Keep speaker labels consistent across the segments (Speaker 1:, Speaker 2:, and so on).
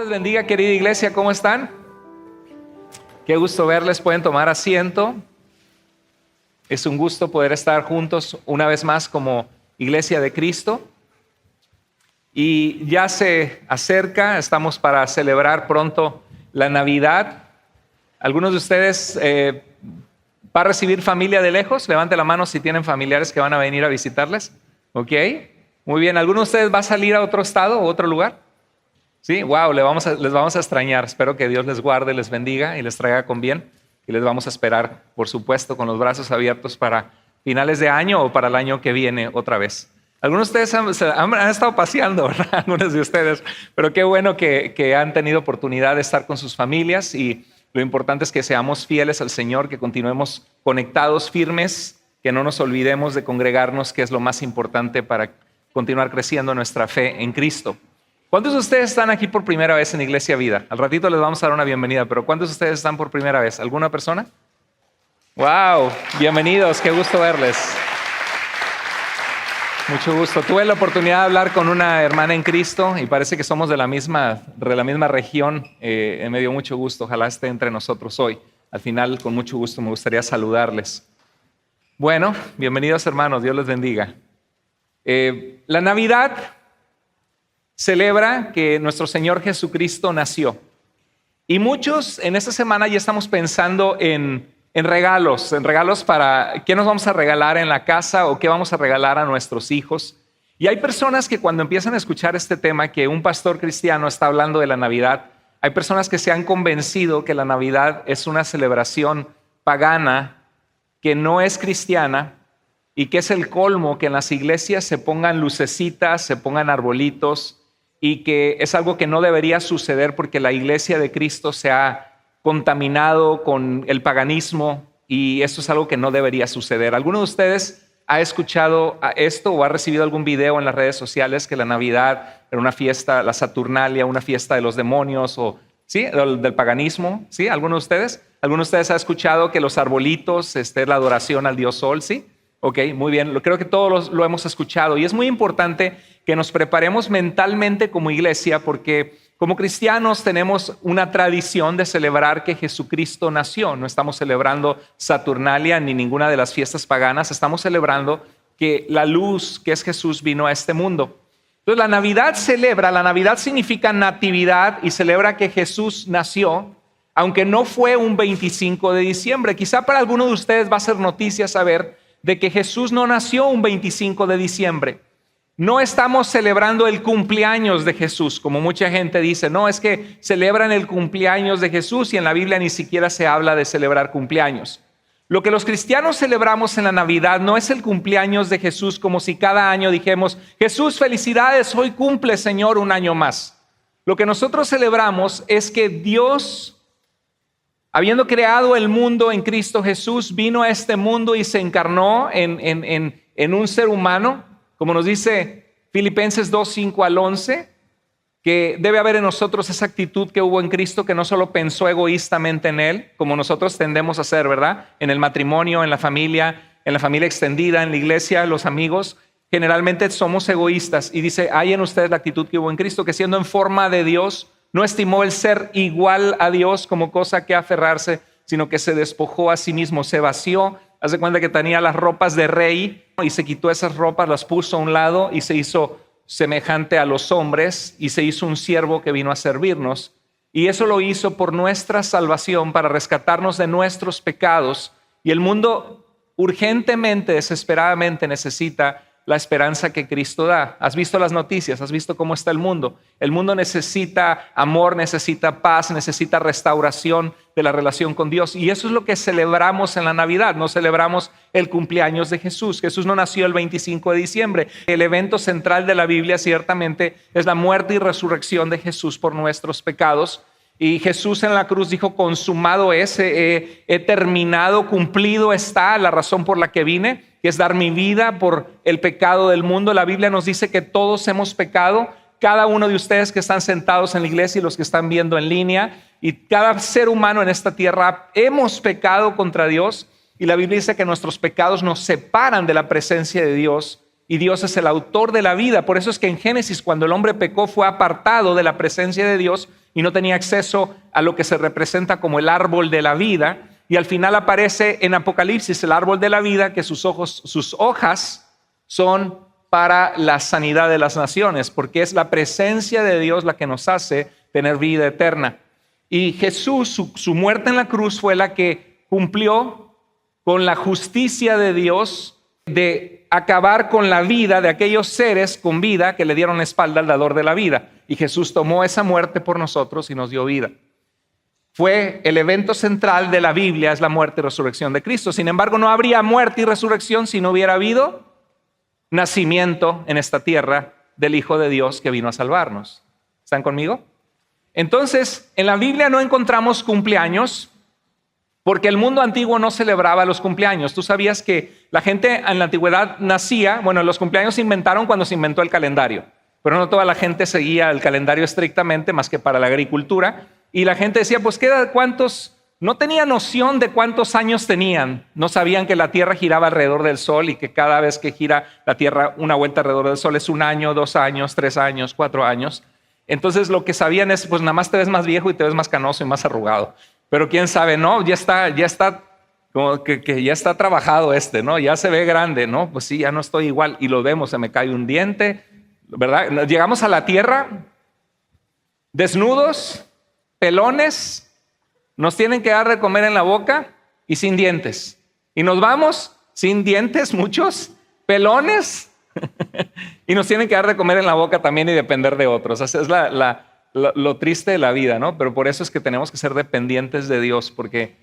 Speaker 1: Les bendiga, querida iglesia, ¿cómo están? Qué gusto verles, pueden tomar asiento. Es un gusto poder estar juntos una vez más como Iglesia de Cristo. Y ya se acerca, estamos para celebrar pronto la Navidad. ¿Algunos de ustedes va a recibir familia de lejos? Levante la mano si tienen familiares que van a venir a visitarles. ¿Ok? Muy bien. ¿Alguno de ustedes va a salir a otro estado o otro lugar? Sí, wow, les vamos a extrañar. Espero que Dios les guarde, les bendiga y les traiga con bien. Y les vamos a esperar, por supuesto, con los brazos abiertos para finales de año o para el año que viene otra vez. Algunos de ustedes han estado paseando, ¿verdad? Algunos de ustedes, pero qué bueno que han tenido oportunidad de estar con sus familias y lo importante es que seamos fieles al Señor, que continuemos conectados, firmes, que no nos olvidemos de congregarnos, que es lo más importante para continuar creciendo nuestra fe en Cristo. ¿Cuántos de ustedes están aquí por primera vez en Iglesia Vida? Al ratito les vamos a dar una bienvenida, pero ¿cuántos de ustedes están por primera vez? ¿Alguna persona? ¡Wow! Bienvenidos, qué gusto verles. Mucho gusto. Tuve la oportunidad de hablar con una hermana en Cristo y parece que somos de la misma región. Me dio mucho gusto, ojalá esté entre nosotros hoy. Al final, con mucho gusto, me gustaría saludarles. Bueno, bienvenidos hermanos, Dios les bendiga. La Navidad celebra que nuestro Señor Jesucristo nació. Y muchos en esta semana ya estamos pensando en regalos para qué nos vamos a regalar en la casa o qué vamos a regalar a nuestros hijos. Y hay personas que cuando empiezan a escuchar este tema, que un pastor cristiano está hablando de la Navidad, hay personas que se han convencido que la Navidad es una celebración pagana, que no es cristiana y que es el colmo que en las iglesias se pongan lucecitas, se pongan arbolitos, y que es algo que no debería suceder porque la iglesia de Cristo se ha contaminado con el paganismo y esto es algo que no debería suceder. ¿Alguno de ustedes ha escuchado esto o ha recibido algún video en las redes sociales que la Navidad era una fiesta, la Saturnalia, una fiesta de los demonios o ¿sí? del paganismo? ¿Sí? ¿Alguno de ustedes? ¿Alguno de ustedes ha escuchado que los arbolitos es la adoración al dios Sol? ¿Sí? Ok, muy bien. Creo que todos lo hemos escuchado y es muy importante que nos preparemos mentalmente como iglesia porque como cristianos tenemos una tradición de celebrar que Jesucristo nació. No estamos celebrando Saturnalia ni ninguna de las fiestas paganas. Estamos celebrando que la luz que es Jesús vino a este mundo. Entonces la Navidad significa natividad y celebra que Jesús nació, aunque no fue un 25 de diciembre. Quizá para algunos de ustedes va a ser noticia saber de que Jesús no nació un 25 de diciembre. No estamos celebrando el cumpleaños de Jesús, como mucha gente dice. No, es que celebran el cumpleaños de Jesús y en la Biblia ni siquiera se habla de celebrar cumpleaños. Lo que los cristianos celebramos en la Navidad no es el cumpleaños de Jesús, como si cada año dijéramos, Jesús, felicidades, hoy cumple, Señor, un año más. Lo que nosotros celebramos es que Dios, habiendo creado el mundo en Cristo Jesús, vino a este mundo y se encarnó en un ser humano, como nos dice Filipenses 2, 5 al 11, que debe haber en nosotros esa actitud que hubo en Cristo, que no solo pensó egoístamente en Él, como nosotros tendemos a hacer, ¿verdad? En el matrimonio, en la familia extendida, en la iglesia, los amigos, generalmente somos egoístas. Y dice, hay en ustedes la actitud que hubo en Cristo, que siendo en forma de Dios, no estimó el ser igual a Dios como cosa que aferrarse, sino que se despojó a sí mismo, se vació. Haz de cuenta que tenía las ropas de rey y se quitó esas ropas, las puso a un lado y se hizo semejante a los hombres y se hizo un siervo que vino a servirnos. Y eso lo hizo por nuestra salvación, para rescatarnos de nuestros pecados. Y el mundo urgentemente, desesperadamente necesita la esperanza que Cristo da. ¿Has visto las noticias? ¿Has visto cómo está el mundo? El mundo necesita amor, necesita paz, necesita restauración de la relación con Dios. Y eso es lo que celebramos en la Navidad. No celebramos el cumpleaños de Jesús. Jesús no nació el 25 de diciembre. El evento central de la Biblia ciertamente es la muerte y resurrección de Jesús por nuestros pecados. Y Jesús en la cruz dijo, consumado es, he terminado, cumplido está la razón por la que vine, que es dar mi vida por el pecado del mundo. La Biblia nos dice que todos hemos pecado, cada uno de ustedes que están sentados en la iglesia y los que están viendo en línea, y cada ser humano en esta tierra hemos pecado contra Dios. Y la Biblia dice que nuestros pecados nos separan de la presencia de Dios y Dios es el autor de la vida. Por eso es que en Génesis, cuando el hombre pecó, fue apartado de la presencia de Dios y no tenía acceso a lo que se representa como el árbol de la vida. Y al final aparece en Apocalipsis el árbol de la vida, que sus hojas son para la sanidad de las naciones, porque es la presencia de Dios la que nos hace tener vida eterna. Y Jesús, su muerte en la cruz fue la que cumplió con la justicia de Dios de acabar con la vida de aquellos seres con vida que le dieron la espalda al dador de la vida. Y Jesús tomó esa muerte por nosotros y nos dio vida. Fue el evento central de la Biblia, es la muerte y resurrección de Cristo. Sin embargo, no habría muerte y resurrección si no hubiera habido nacimiento en esta tierra del Hijo de Dios que vino a salvarnos. ¿Están conmigo? Entonces, en la Biblia no encontramos cumpleaños, porque el mundo antiguo no celebraba los cumpleaños. Tú sabías que la gente en la antigüedad nacía, bueno, los cumpleaños se inventaron cuando se inventó el calendario, pero no toda la gente seguía el calendario estrictamente, más que para la agricultura. Y la gente decía, pues, ¿cuántos? No tenía noción de cuántos años tenían. No sabían que la Tierra giraba alrededor del Sol y que cada vez que gira la Tierra una vuelta alrededor del Sol es 1 año, 2 años, 3 años, 4 años. Entonces lo que sabían es, pues nada más te ves más viejo y te ves más canoso y más arrugado. Pero quién sabe, no, ya está, como que ya está trabajado ¿no? Ya se ve grande, ¿no? Pues sí, ya no estoy igual. Y lo vemos, se me cae un diente, ¿verdad? Llegamos a la Tierra desnudos, pelones, nos tienen que dar de comer en la boca y sin dientes. Y nos vamos sin dientes, muchos, pelones, y nos tienen que dar de comer en la boca también y depender de otros. Es lo triste de la vida, ¿no? Pero por eso es que tenemos que ser dependientes de Dios, porque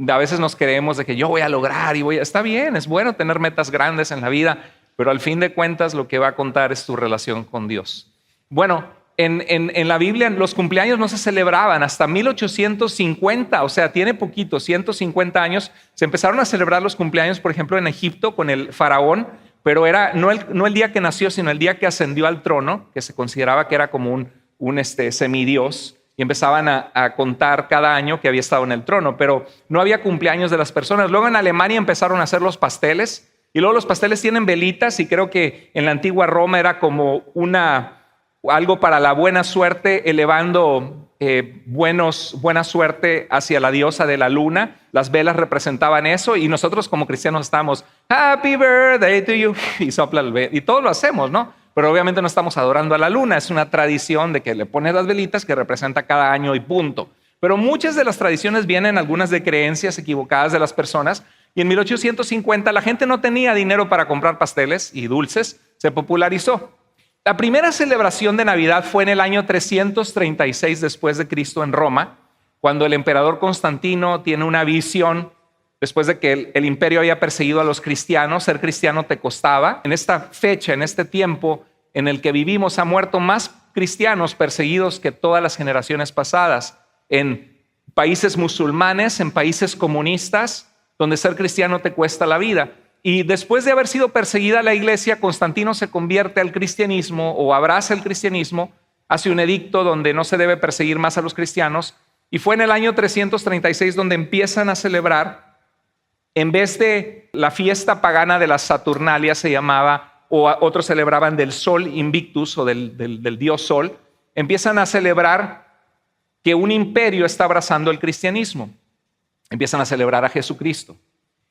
Speaker 1: a veces nos creemos de que yo voy a lograr Está bien, es bueno tener metas grandes en la vida, pero al fin de cuentas lo que va a contar es tu relación con Dios. Bueno, en la Biblia los cumpleaños no se celebraban hasta 1850, o sea, tiene poquito, 150 años. Se empezaron a celebrar los cumpleaños, por ejemplo, en Egipto con el faraón, pero era no el día que nació, sino el día que ascendió al trono, que se consideraba que era como un semidios, y empezaban a contar cada año que había estado en el trono, pero no había cumpleaños de las personas. Luego en Alemania empezaron a hacer los pasteles, y luego los pasteles tienen velitas, y creo que en la antigua Roma era como algo para la buena suerte, elevando buena suerte hacia la diosa de la luna. Las velas representaban eso, y nosotros como cristianos estamos Happy birthday to you, y sopla el velo, y todos lo hacemos, ¿no? Pero obviamente no estamos adorando a la luna, es una tradición de que le pones las velitas que representa cada año y punto. Pero muchas de las tradiciones vienen algunas de creencias equivocadas de las personas, y en 1850 la gente no tenía dinero para comprar pasteles y dulces, se popularizó. La primera celebración de Navidad fue en el año 336 después de Cristo en Roma, cuando el emperador Constantino tiene una visión después de que el imperio había perseguido a los cristianos. Ser cristiano te costaba. En esta fecha, en este tiempo en el que vivimos, ha muerto más cristianos perseguidos que todas las generaciones pasadas, en países musulmanes, en países comunistas, donde ser cristiano te cuesta la vida. Y después de haber sido perseguida la iglesia, Constantino se convierte al cristianismo o abraza el cristianismo, hace un edicto donde no se debe perseguir más a los cristianos, y fue en el año 336 donde empiezan a celebrar, en vez de la fiesta pagana de las Saturnalias se llamaba, o otros celebraban del Sol Invictus o del dios Sol, empiezan a celebrar que un imperio está abrazando el cristianismo. Empiezan a celebrar a Jesucristo.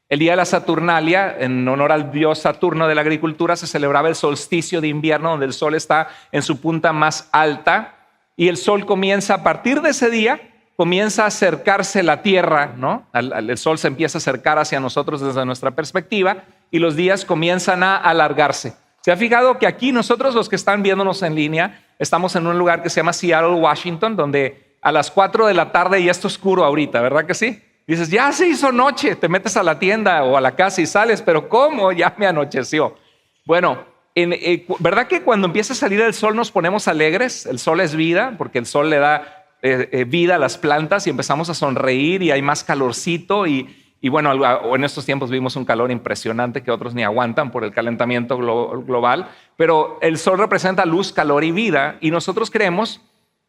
Speaker 1: El día de la Saturnalia, en honor al dios Saturno de la agricultura, se celebraba el solsticio de invierno, donde el sol está en su punta más alta, y el sol comienza, a partir de ese día, comienza a acercarse la tierra, ¿no? El sol se empieza a acercar hacia nosotros desde nuestra perspectiva, y los días comienzan a alargarse. ¿Se ha fijado que aquí nosotros, los que están viéndonos en línea, estamos en un lugar que se llama Seattle, Washington, donde a las 4 de la tarde ya está oscuro ahorita, ¿verdad que sí? Dices, ya se hizo noche, te metes a la tienda o a la casa y sales, pero ¿cómo? Ya me anocheció. Bueno, ¿verdad que cuando empieza a salir el sol nos ponemos alegres? El sol es vida, porque el sol le da vida a las plantas y empezamos a sonreír y hay más calorcito y bueno, en estos tiempos vimos un calor impresionante que otros ni aguantan por el calentamiento global, pero el sol representa luz, calor y vida, y nosotros creemos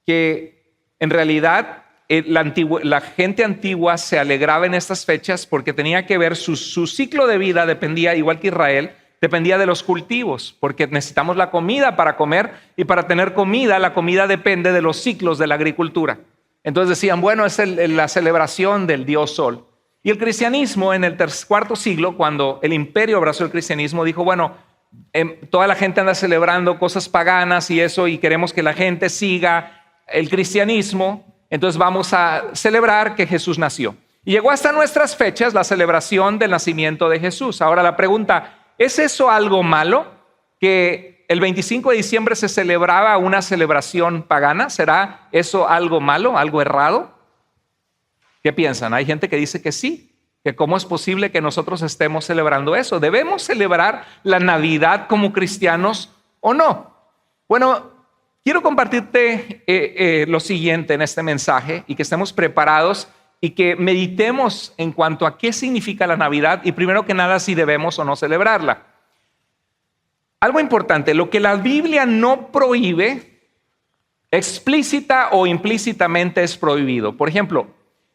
Speaker 1: que en realidad la gente antigua se alegraba en estas fechas porque tenía que ver su ciclo de vida, dependía, igual que Israel, dependía de los cultivos, porque necesitamos la comida para comer y para tener comida, la comida depende de los ciclos de la agricultura. Entonces decían, bueno, es la celebración del dios Sol. Y el cristianismo en el cuarto siglo, cuando el imperio abrazó el cristianismo, dijo, bueno, toda la gente anda celebrando cosas paganas y eso, y queremos que la gente siga el cristianismo, entonces vamos a celebrar que Jesús nació. Y llegó hasta nuestras fechas la celebración del nacimiento de Jesús. Ahora la pregunta, ¿es eso algo malo? ¿Que el 25 de diciembre se celebraba una celebración pagana? ¿Será eso algo malo, algo errado? ¿Qué piensan? Hay gente que dice que sí, que cómo es posible que nosotros estemos celebrando eso. ¿Debemos celebrar la Navidad como cristianos o no? Bueno, quiero compartirte lo siguiente en este mensaje y que estemos preparados y que meditemos en cuanto a qué significa la Navidad y primero que nada si debemos o no celebrarla. Algo importante, lo que la Biblia no prohíbe, explícita o implícitamente es prohibido. Por ejemplo,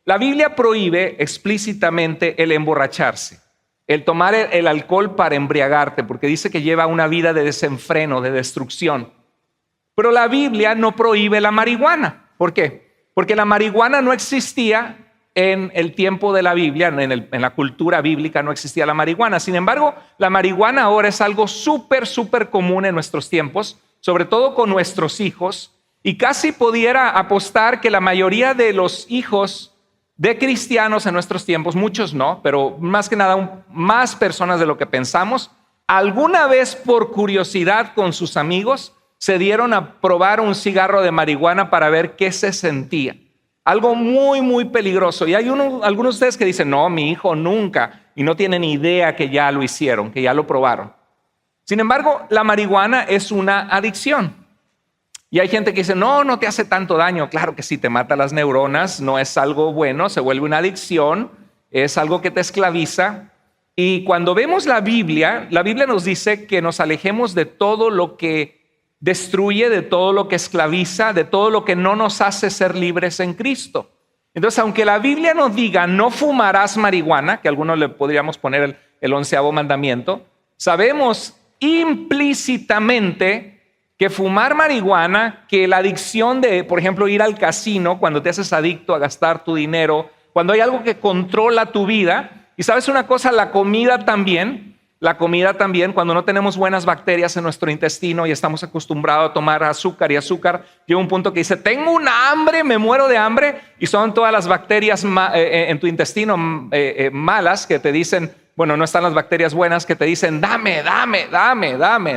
Speaker 1: la Biblia prohíbe explícitamente el emborracharse, el tomar el alcohol para embriagarte, porque dice que lleva una vida de desenfreno, de destrucción. Pero la Biblia no prohíbe la marihuana. ¿Por qué? Porque la marihuana no existía en el tiempo de la Biblia, en la cultura bíblica no existía la marihuana. Sin embargo, la marihuana ahora es algo súper común en nuestros tiempos, sobre todo con nuestros hijos, y casi pudiera apostar que la mayoría de los hijos de cristianos en nuestros tiempos, muchos no, pero más que nada más personas de lo que pensamos, alguna vez por curiosidad con sus amigos se dieron a probar un cigarro de marihuana para ver qué se sentía. Algo muy peligroso. Y hay algunos de ustedes que dicen, no, mi hijo nunca, y no tienen idea que ya lo hicieron, que ya lo probaron. Sin embargo, la marihuana es una adicción. Y hay gente que dice, no te hace tanto daño. Claro que sí, te mata las neuronas, no es algo bueno, se vuelve una adicción, es algo que te esclaviza. Y cuando vemos la Biblia nos dice que nos alejemos de todo lo que destruye, de todo lo que esclaviza, de todo lo que no nos hace ser libres en Cristo. Entonces, aunque la Biblia nos diga no fumarás marihuana, que a algunos le podríamos poner el 11º mandamiento, sabemos implícitamente que fumar marihuana, que la adicción de, por ejemplo, ir al casino, cuando te haces adicto a gastar tu dinero, cuando hay algo que controla tu vida, y sabes una cosa, la comida también, cuando no tenemos buenas bacterias en nuestro intestino y estamos acostumbrados a tomar azúcar y azúcar, llega un punto que dice, tengo una hambre, me muero de hambre, y son todas las bacterias en tu intestino malas que te dicen, bueno, no están las bacterias buenas que te dicen, dame,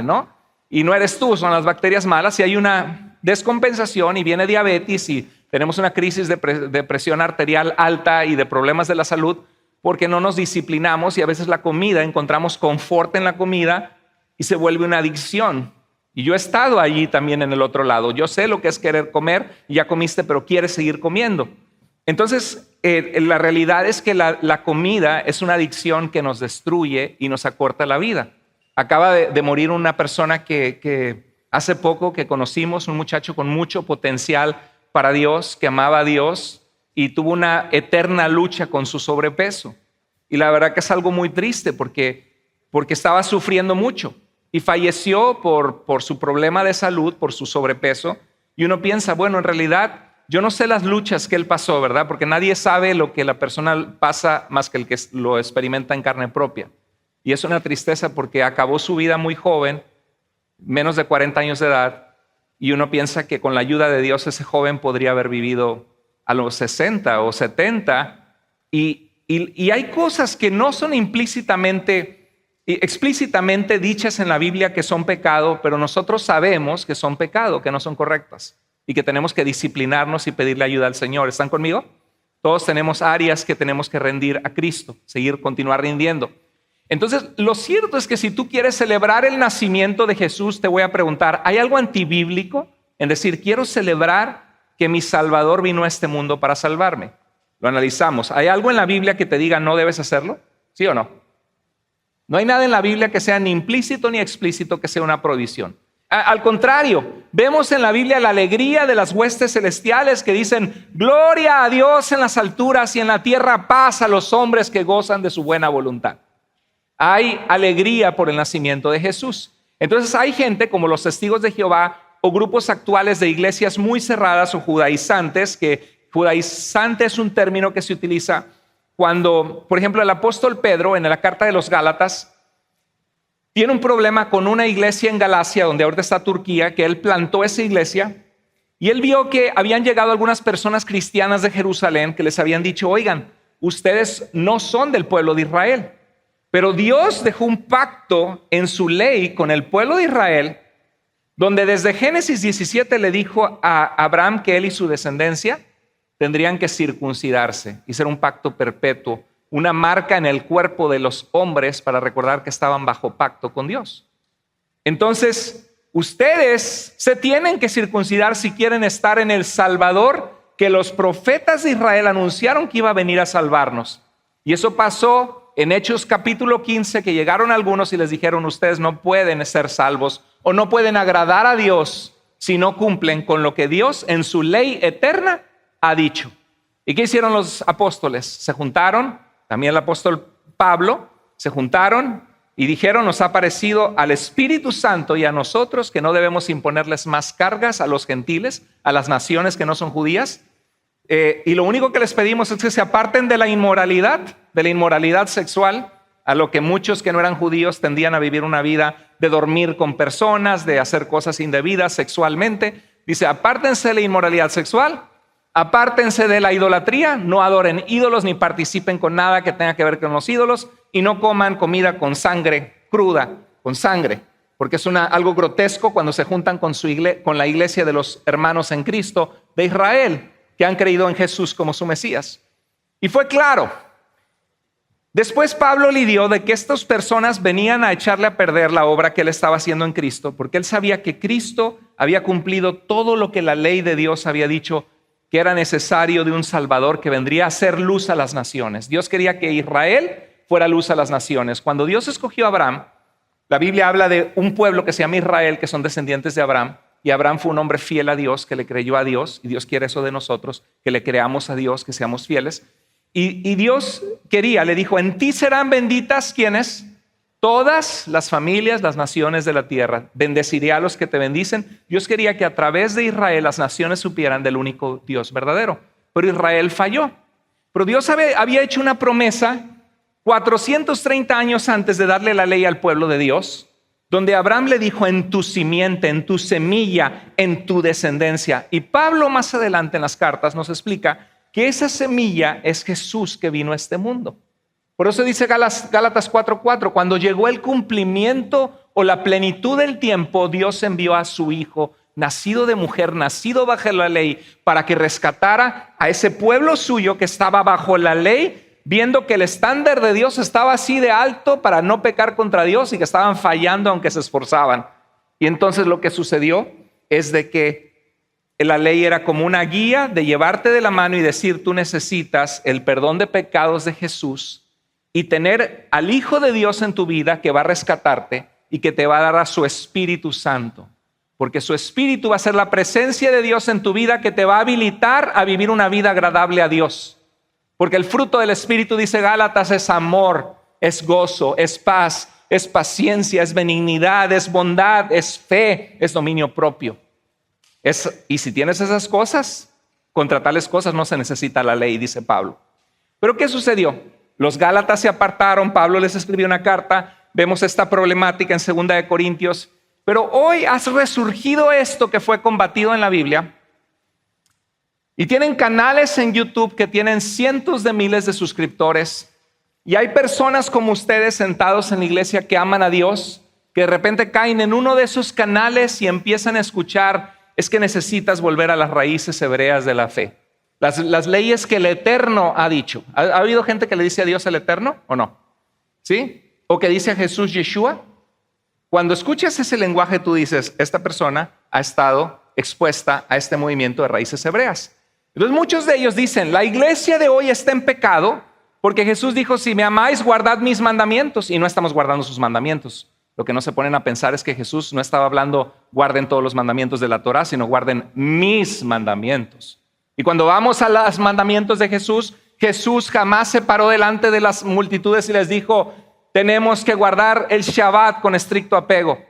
Speaker 1: ¿no? Y no eres tú, son las bacterias malas y hay una descompensación y viene diabetes y tenemos una crisis de presión arterial alta y de problemas de la salud, porque no nos disciplinamos y a veces la comida, encontramos confort en la comida y se vuelve una adicción. Y yo he estado allí también en el otro lado. Yo sé lo que es querer comer, y ya comiste, pero quieres seguir comiendo. Entonces, la realidad es que la comida es una adicción que nos destruye y nos acorta la vida. Acaba de morir una persona que hace poco que conocimos, un muchacho con mucho potencial para Dios, que amaba a Dios, y tuvo una eterna lucha con su sobrepeso. Y la verdad que es algo muy triste porque estaba sufriendo mucho y falleció por su problema de salud, por su sobrepeso. Y uno piensa, bueno, en realidad yo no sé las luchas que él pasó, ¿verdad? Porque nadie sabe lo que la persona pasa más que el que lo experimenta en carne propia. Y es una tristeza porque acabó su vida muy joven, menos de 40 años de edad, y uno piensa que con la ayuda de Dios ese joven podría haber vivido a los 60 o 70, y hay cosas que no son explícitamente dichas en la Biblia que son pecado, pero nosotros sabemos que son pecado, que no son correctas, y que tenemos que disciplinarnos y pedirle ayuda al Señor. ¿Están conmigo? Todos tenemos áreas que tenemos que rendir a Cristo, continuar rindiendo. Entonces, lo cierto es que si tú quieres celebrar el nacimiento de Jesús, te voy a preguntar, ¿hay algo antibíblico en decir, quiero celebrar que mi Salvador vino a este mundo para salvarme? Lo analizamos. ¿Hay algo en la Biblia que te diga no debes hacerlo? ¿Sí o no? No hay nada en la Biblia que sea ni implícito ni explícito que sea una prohibición. Al contrario, vemos en la Biblia la alegría de las huestes celestiales que dicen, gloria a Dios en las alturas y en la tierra paz a los hombres que gozan de su buena voluntad. Hay alegría por el nacimiento de Jesús. Entonces hay gente como los Testigos de Jehová o grupos actuales de iglesias muy cerradas o judaizantes, que judaizante es un término que se utiliza cuando, por ejemplo, el apóstol Pedro en la carta de los Gálatas tiene un problema con una iglesia en Galacia, donde ahorita está Turquía, que él plantó esa iglesia y él vio que habían llegado algunas personas cristianas de Jerusalén que les habían dicho, oigan, ustedes no son del pueblo de Israel, pero Dios dejó un pacto en su ley con el pueblo de Israel, donde desde Génesis 17 le dijo a Abraham que él y su descendencia tendrían que circuncidarse y ser un pacto perpetuo, una marca en el cuerpo de los hombres para recordar que estaban bajo pacto con Dios. Entonces, ustedes se tienen que circuncidar si quieren estar en el Salvador que los profetas de Israel anunciaron que iba a venir a salvarnos. Y eso pasó en Hechos capítulo 15, que llegaron algunos y les dijeron, ustedes no pueden ser salvos o no pueden agradar a Dios si no cumplen con lo que Dios en su ley eterna ha dicho. ¿Y qué hicieron los apóstoles? Se juntaron, también el apóstol Pablo, se juntaron y dijeron, nos ha parecido al Espíritu Santo y a nosotros que no debemos imponerles más cargas a los gentiles, a las naciones que no son judías. Y lo único que les pedimos es que se aparten de la inmoralidad sexual, a lo que muchos que no eran judíos tendían a vivir una vida de dormir con personas, de hacer cosas indebidas sexualmente. Dice, apártense de la inmoralidad sexual, apártense de la idolatría, no adoren ídolos ni participen con nada que tenga que ver con los ídolos y no coman comida con sangre cruda, con sangre, porque es algo grotesco cuando se juntan con la iglesia de los hermanos en Cristo de Israel, que han creído en Jesús como su Mesías. Y fue claro. Después Pablo lidió de que estas personas venían a echarle a perder la obra que él estaba haciendo en Cristo, porque él sabía que Cristo había cumplido todo lo que la ley de Dios había dicho que era necesario de un Salvador que vendría a ser luz a las naciones. Dios quería que Israel fuera luz a las naciones. Cuando Dios escogió a Abraham, la Biblia habla de un pueblo que se llama Israel, que son descendientes de Abraham, y Abraham fue un hombre fiel a Dios, que le creyó a Dios, y Dios quiere eso de nosotros, que le creamos a Dios, que seamos fieles. Y Dios quería, le dijo, en ti serán benditas, ¿quiénes? Todas las familias, las naciones de la tierra. Bendeciré a los que te bendicen. Dios quería que a través de Israel las naciones supieran del único Dios verdadero. Pero Israel falló. Pero Dios había hecho una promesa 430 años antes de darle la ley al pueblo de Dios, donde Abraham le dijo, en tu simiente, en tu semilla, en tu descendencia. Y Pablo más adelante en las cartas nos explica que esa semilla es Jesús que vino a este mundo. Por eso dice Gálatas 4:4, cuando llegó el cumplimiento o la plenitud del tiempo, Dios envió a su Hijo, nacido de mujer, nacido bajo la ley, para que rescatara a ese pueblo suyo que estaba bajo la ley, viendo que el estándar de Dios estaba así de alto para no pecar contra Dios y que estaban fallando aunque se esforzaban. Y entonces lo que sucedió es de que la ley era como una guía de llevarte de la mano y decir, tú necesitas el perdón de pecados de Jesús y tener al Hijo de Dios en tu vida que va a rescatarte y que te va a dar a su Espíritu Santo. Porque su Espíritu va a ser la presencia de Dios en tu vida que te va a habilitar a vivir una vida agradable a Dios. Porque el fruto del Espíritu, dice Gálatas, es amor, es gozo, es paz, es paciencia, es benignidad, es bondad, es fe, es dominio propio. Y si tienes esas cosas, contra tales cosas no se necesita la ley, dice Pablo. Pero ¿qué sucedió? Los Gálatas se apartaron, Pablo les escribió una carta, vemos esta problemática en 2 de Corintios, pero hoy ha resurgido esto que fue combatido en la Biblia. Y tienen canales en YouTube que tienen cientos de miles de suscriptores. Y hay personas como ustedes sentados en la iglesia que aman a Dios, que de repente caen en uno de esos canales y empiezan a escuchar, es que necesitas volver a las raíces hebreas de la fe. Las leyes que el Eterno ha dicho. ¿Ha habido gente que le dice a Dios el Eterno o no? ¿Sí? ¿O que dice a Jesús Yeshua? Cuando escuchas ese lenguaje tú dices, esta persona ha estado expuesta a este movimiento de raíces hebreas. Entonces muchos de ellos dicen, la iglesia de hoy está en pecado porque Jesús dijo, si me amáis, guardad mis mandamientos. Y no estamos guardando sus mandamientos. Lo que no se ponen a pensar es que Jesús no estaba hablando, guarden todos los mandamientos de la Torá, sino guarden mis mandamientos. Y cuando vamos a los mandamientos de Jesús, Jesús jamás se paró delante de las multitudes y les dijo, Tenemos que guardar el Shabbat con estricto apego.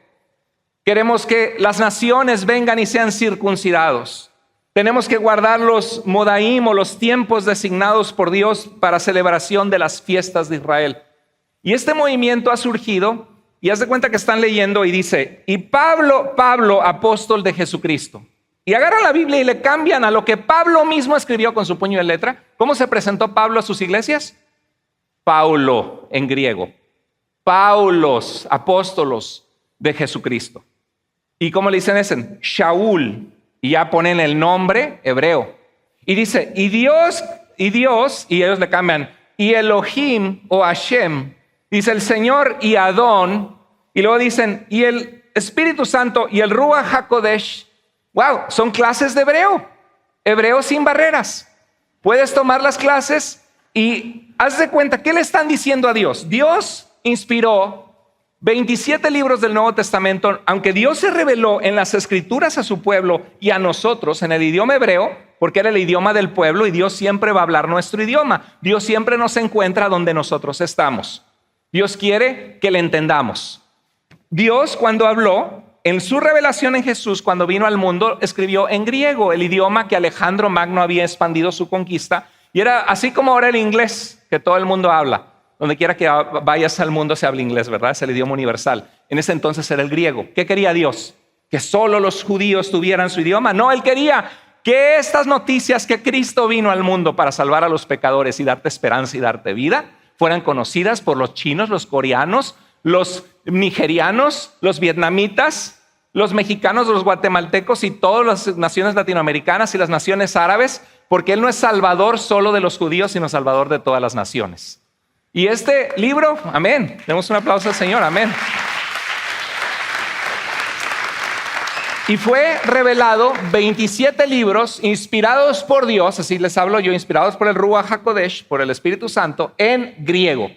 Speaker 1: Queremos que las naciones vengan y sean circuncidados. Tenemos que guardar los modaim o los tiempos designados por Dios para celebración de las fiestas de Israel. Y este movimiento ha surgido, y haz de cuenta que están leyendo y dice, y Pablo, apóstol de Jesucristo. Y agarran la Biblia y le cambian a lo que Pablo mismo escribió con su puño de letra. ¿Cómo se presentó Pablo a sus iglesias? Paulo en griego. Paulos, apóstolos de Jesucristo. ¿Y cómo le dicen ese? Shaul. Y ya ponen el nombre hebreo. Y dice, y Dios, y ellos le cambian, y Elohim o Hashem. Dice el Señor y Adón. Y luego dicen, y el Espíritu Santo y el Ruach HaKodesh. Wow, son clases de hebreo. Hebreo sin barreras. Puedes tomar las clases y haz de cuenta, ¿qué le están diciendo a Dios? Dios inspiró 27 libros del Nuevo Testamento, aunque Dios se reveló en las Escrituras a su pueblo y a nosotros en el idioma hebreo, porque era el idioma del pueblo y Dios siempre va a hablar nuestro idioma. Dios siempre nos encuentra donde nosotros estamos. Dios quiere que le entendamos. Dios, cuando habló en su revelación en Jesús, cuando vino al mundo, escribió en griego, el idioma que Alejandro Magno había expandido su conquista, y era así como ahora el inglés que todo el mundo habla. Donde quiera que vayas al mundo se habla inglés, ¿verdad? Es el idioma universal. En ese entonces era el griego. ¿Qué quería Dios? ¿Que solo los judíos tuvieran su idioma? No, Él quería que estas noticias que Cristo vino al mundo para salvar a los pecadores y darte esperanza y darte vida, fueran conocidas por los chinos, los coreanos, los nigerianos, los vietnamitas, los mexicanos, los guatemaltecos y todas las naciones latinoamericanas y las naciones árabes, porque Él no es salvador solo de los judíos, sino salvador de todas las naciones. Y este libro, amén, demos un aplauso al Señor, amén. Y fue revelado 27 libros inspirados por Dios, así les hablo yo, inspirados por el Ruach HaKodesh, por el Espíritu Santo, en griego.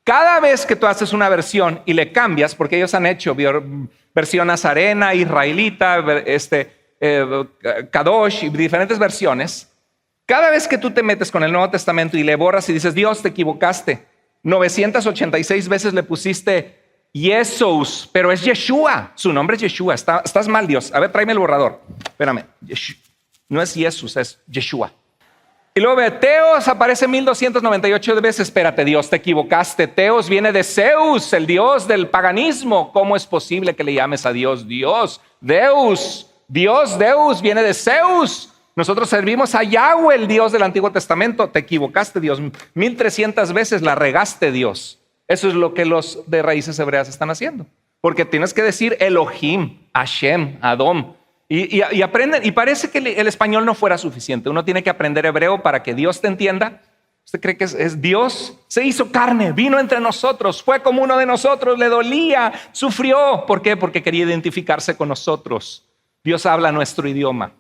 Speaker 1: Cada vez que tú haces una versión y le cambias, porque ellos han hecho versión nazarena, israelita, Kadosh y diferentes versiones, cada vez que tú te metes con el Nuevo Testamento y le borras y dices, Dios, te equivocaste, 986 veces le pusiste Jesús, pero es Yeshua, su nombre es Yeshua, estás mal, Dios. A ver, tráeme el borrador, espérame, no es Jesús, es Yeshua. Y luego ve, Teos aparece 1298 veces, espérate, Dios, te equivocaste. Teos viene de Zeus, el dios del paganismo. ¿Cómo es posible que le llames a Dios Dios? Deus viene de Zeus. Nosotros servimos a Yahweh, el Dios del Antiguo Testamento. Te equivocaste, Dios. 1300 veces la regaste, Dios. Eso es lo que los de raíces hebreas están haciendo. Porque tienes que decir Elohim, Hashem, Adom. Y aprenden. Y parece que el español no fuera suficiente. Uno tiene que aprender hebreo para que Dios te entienda. ¿Usted cree que es Dios? Se hizo carne, vino entre nosotros, fue como uno de nosotros, le dolía, sufrió. ¿Por qué? Porque quería identificarse con nosotros. Dios habla nuestro idioma.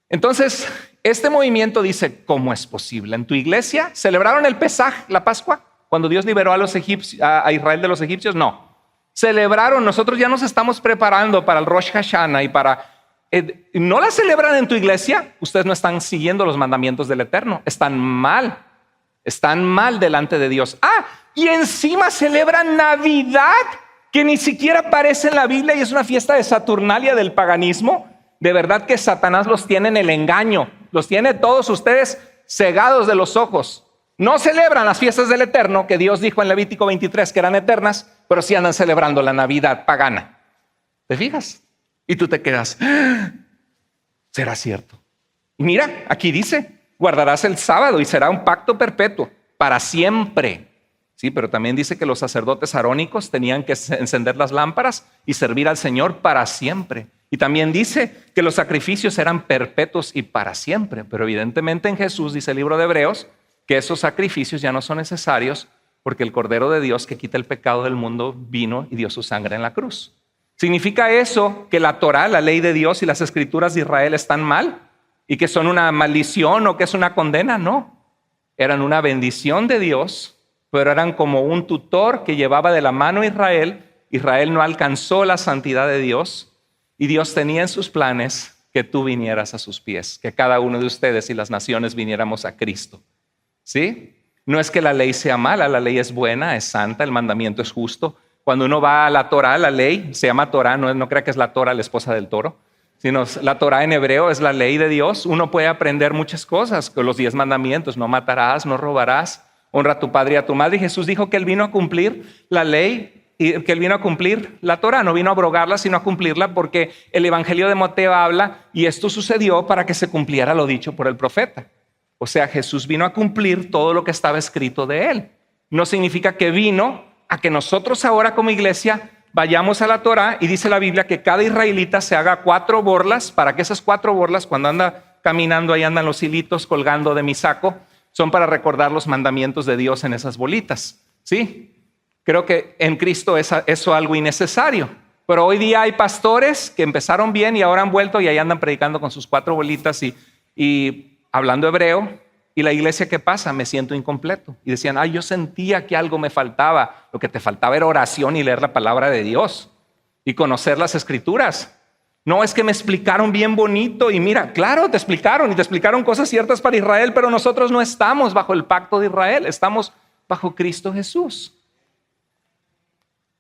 Speaker 1: Entonces, este movimiento dice, ¿cómo es posible? En tu iglesia celebraron el Pesaj, la Pascua, cuando Dios liberó a los egipcios, a Israel de los egipcios. No, celebraron. Nosotros ya nos estamos preparando para el Rosh Hashanah y para... ¿No la celebran en tu iglesia? Ustedes no están siguiendo los mandamientos del Eterno. Están mal delante de Dios. Y encima celebran Navidad, que ni siquiera aparece en la Biblia y es una fiesta de Saturnalia del paganismo. De verdad que Satanás los tiene en el engaño, los tiene todos ustedes cegados de los ojos. No celebran las fiestas del Eterno, que Dios dijo en Levítico 23 que eran eternas, pero sí andan celebrando la Navidad pagana. ¿Te fijas? Y tú te quedas, ¿será cierto? Y mira, aquí dice, guardarás el sábado y será un pacto perpetuo para siempre. Sí, pero también dice que los sacerdotes arónicos tenían que encender las lámparas y servir al Señor para siempre. Y también dice que los sacrificios eran perpetuos y para siempre. Pero evidentemente en Jesús, dice el libro de Hebreos, que esos sacrificios ya no son necesarios porque el Cordero de Dios que quita el pecado del mundo vino y dio su sangre en la cruz. ¿Significa eso que la Torá, la ley de Dios y las escrituras de Israel están mal? ¿Y que son una maldición o que es una condena? No. Eran una bendición de Dios, pero eran como un tutor que llevaba de la mano a Israel. Israel no alcanzó la santidad de Dios. Y Dios tenía en sus planes que tú vinieras a sus pies, que cada uno de ustedes y las naciones viniéramos a Cristo. ¿Sí? No es que la ley sea mala, la ley es buena, es santa, el mandamiento es justo. Cuando uno va a la Torá, la ley se llama Torá, no crea que es la Tora, la esposa del toro, sino la Torá en hebreo es la ley de Dios. Uno puede aprender muchas cosas con los 10 mandamientos: no matarás, no robarás, honra a tu padre y a tu madre. Y Jesús dijo que Él vino a cumplir la ley y que Él vino a cumplir la Torá, no vino a abrogarla, sino a cumplirla, porque el Evangelio de Mateo habla, y esto sucedió para que se cumpliera lo dicho por el profeta. O sea, Jesús vino a cumplir todo lo que estaba escrito de Él. No significa que vino a que nosotros ahora como iglesia vayamos a la Torá, y dice la Biblia que cada israelita se haga 4 borlas, para que esas 4 borlas, cuando anda caminando, ahí andan los hilitos colgando de mi saco, son para recordar los mandamientos de Dios en esas bolitas. ¿Sí? Creo que en Cristo es eso algo innecesario. Pero hoy día hay pastores que empezaron bien y ahora han vuelto y ahí andan predicando con sus 4 bolitas y hablando hebreo. Y la iglesia, ¿qué pasa? Me siento incompleto. Y decían, yo sentía que algo me faltaba. Lo que te faltaba era oración y leer la palabra de Dios y conocer las escrituras. No, es que me explicaron bien bonito. Y mira, claro, te explicaron cosas ciertas para Israel, pero nosotros no estamos bajo el pacto de Israel, estamos bajo Cristo Jesús.